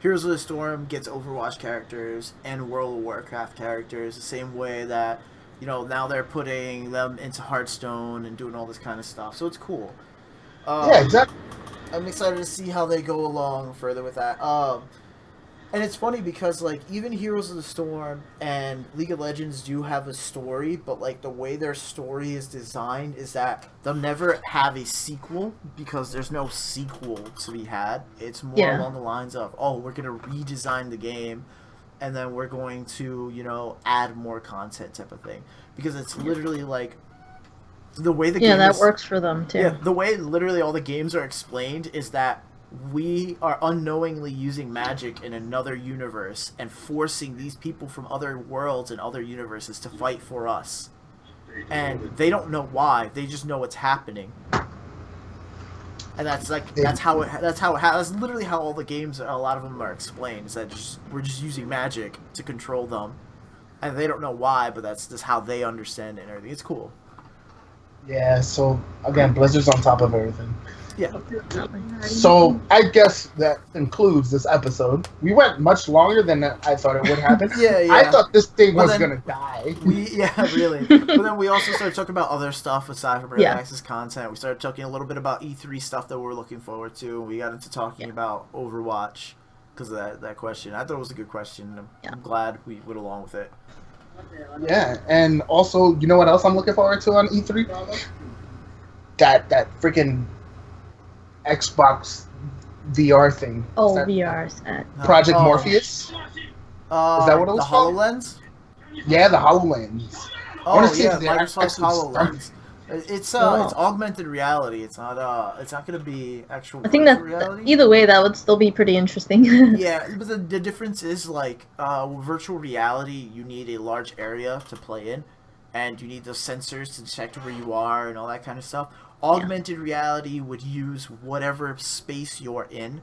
Heroes of the Storm gets Overwatch characters and World of Warcraft characters the same way that now they're putting them into Hearthstone and doing all this kind of stuff. So it's cool. Yeah, exactly. I'm excited to see how they go along further with that. And it's funny because, like, even Heroes of the Storm and League of Legends do have a story, but, like, the way their story is designed is that they'll never have a sequel because there's no sequel to be had. It's more along the lines of, oh, we're going to redesign the game, and then we're going to, you know, add more content type of thing. Because it's literally, like, the way the game that works for them, too. Yeah, the way literally all the games are explained is that we are unknowingly using magic in another universe and forcing these people from other worlds and other universes to fight for us. And they don't know why, they just know what's happening. And that's literally how all the games, a lot of them are explained, is that we're just using magic to control them. And they don't know why, but that's just how they understand it and everything. It's cool. Yeah, so again, Blizzard's on top of everything. Yeah. So I guess that concludes this episode. We went much longer than I thought it would happen. Yeah. I thought this thing was gonna die. Really. But then we also started talking about other stuff aside from early access content. We started talking a little bit about E3 stuff that we're looking forward to. We got into talking about Overwatch because of that question. I thought it was a good question. I'm glad we went along with it. Yeah, and also, you know what else I'm looking forward to on E3? That freaking Xbox VR thing. Oh, VR set. Project Morpheus? Is that what it was the called? HoloLens? Yeah, the HoloLens. Oh, yeah, Microsoft's HoloLens. It's augmented reality. It's not going to be actual I think that reality. Either way, that would still be pretty interesting. Yeah, but the difference is, like, virtual reality, you need a large area to play in, and you need those sensors to detect where you are and all that kind of stuff. Augmented reality would use whatever space you're in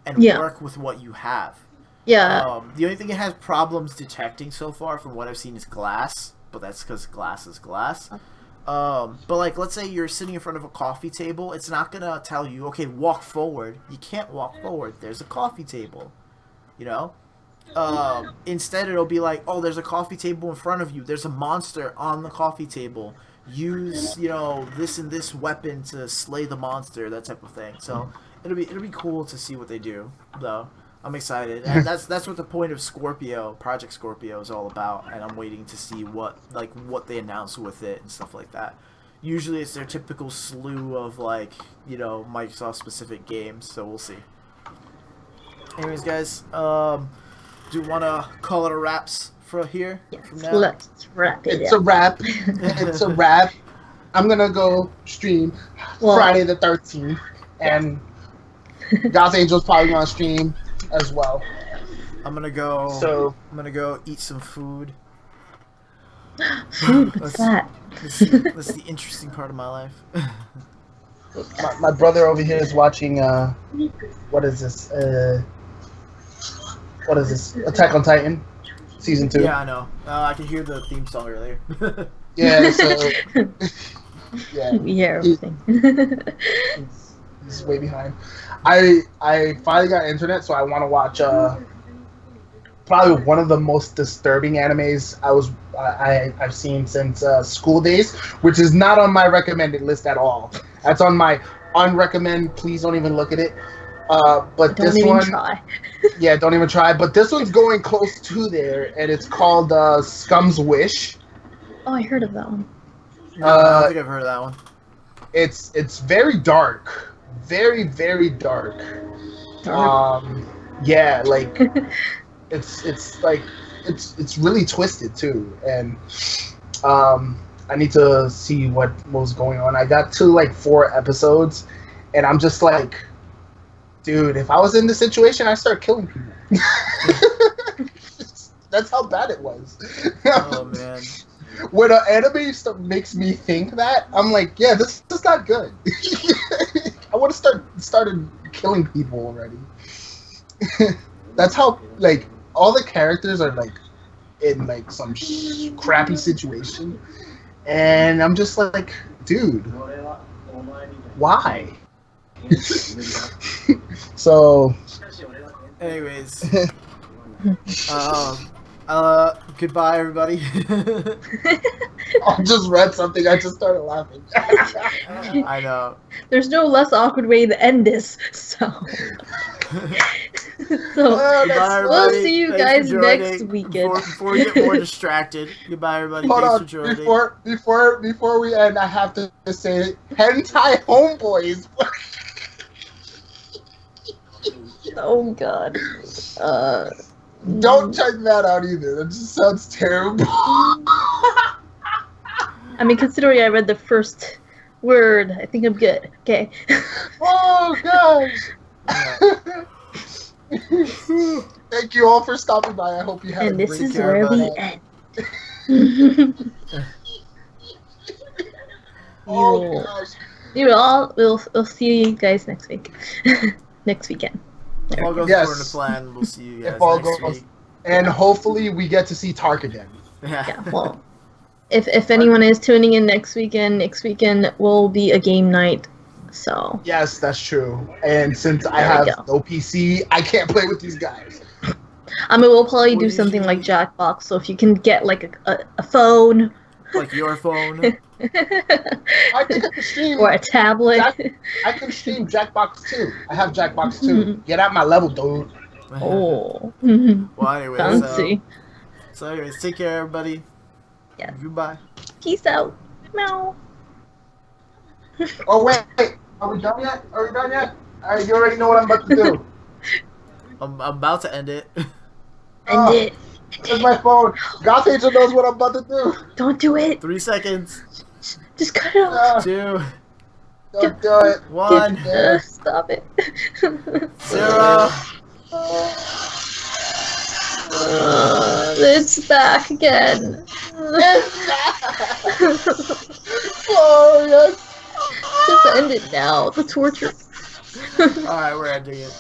and work with what you have. Yeah. The only thing it has problems detecting so far, from what I've seen, is glass, but that's because glass is glass. But, like, let's say you're sitting in front of a coffee table. It's not going to tell you, okay, walk forward. You can't walk forward. There's a coffee table, you know? Instead, it'll be like, oh, there's a coffee table in front of you. There's a monster on the coffee table. Use, you know, this and this weapon to slay the monster, that type of thing. So it'll be cool to see what they do, though. I'm excited, and that's what the point of Project Scorpio is all about. And I'm waiting to see what they announce with it and stuff like that. Usually, it's their typical slew of, like, you know, Microsoft specific games. So we'll see. Anyways, guys, do you want to call it a wraps for here? Yes, from now? let's wrap it. It's a wrap. It's a wrap. I'm gonna go stream Friday the 13th, and God's Angel's probably gonna stream as well. I'm gonna go eat some food. Food, what's that? That's the interesting part of my life. My brother over here is watching what is this? Attack on Titan, season 2. Yeah, I know. I can hear the theme song earlier. Yeah, so yeah, We hear everything. he's way behind. I finally got internet, so I want to watch probably one of the most disturbing animes I've seen since School Days, which is not on my recommended list at all. That's on my unrecommend. Please don't even look at it. But don't this even one, try. Yeah, don't even try. But this one's going close to there, and it's called Scum's Wish. Oh, I heard of that one. No, I don't think I've heard of that one. It's very dark, very very dark. Yeah, like it's really twisted too, and I need to see what was going on. I got to like 4 episodes, and I'm just like, dude, if I was in this situation, I'd start killing people. That's how bad it was. Oh man. When an anime makes me think that, I'm like, yeah, this is not good. I want to started killing people already. That's how, like, all the characters are like in like some crappy situation, and I'm just like, dude, why? So, anyways, goodbye, everybody. I just read something. I just started laughing. I know. There's no less awkward way to end this, so. So Goodbye, we'll everybody. see you Thanks guys for next joining. weekend. Before we get more distracted. Goodbye, everybody. Hold Thanks on, for joining. before we end, I have to say, hentai homeboys. Oh god. Don't check that out either. That just sounds terrible. I mean, considering I read the first word, I think I'm good. Okay. Oh gosh. Thank you all for stopping by. I hope you had And a this great is care, where we buddy. end. Oh gosh. We'll see you guys next week. Next weekend. If all goes Yes. according to plan, we'll see you guys If all next goes- week. And hopefully we get to see Tark again. Yeah, well, if anyone is tuning in next weekend will be a game night. So Yes, that's true. And since I There we have go. no PC, I can't play with these guys. I mean, we'll probably do Well, something like usually- Jackbox. So if you can get like a phone Like your phone. I think I can stream. or a tablet. I can stream Jackbox too. I have Jackbox too. Get at my level, dude. Oh, Well, anyways, fancy. so anyways, take care, everybody. Yes. Goodbye. Peace out. Meow. Oh wait, are we done yet? Are we done yet? Alright, you already know what I'm about to do. I'm about to end it. End it. Where's my phone? Goth Angel knows what I'm about to do. Don't do it. 3 seconds. Just cut it off. 2, Don't do it. 1, Stop it. 0. It's back again. Oh yes. Just end it now. The torture. Alright, we're ending it.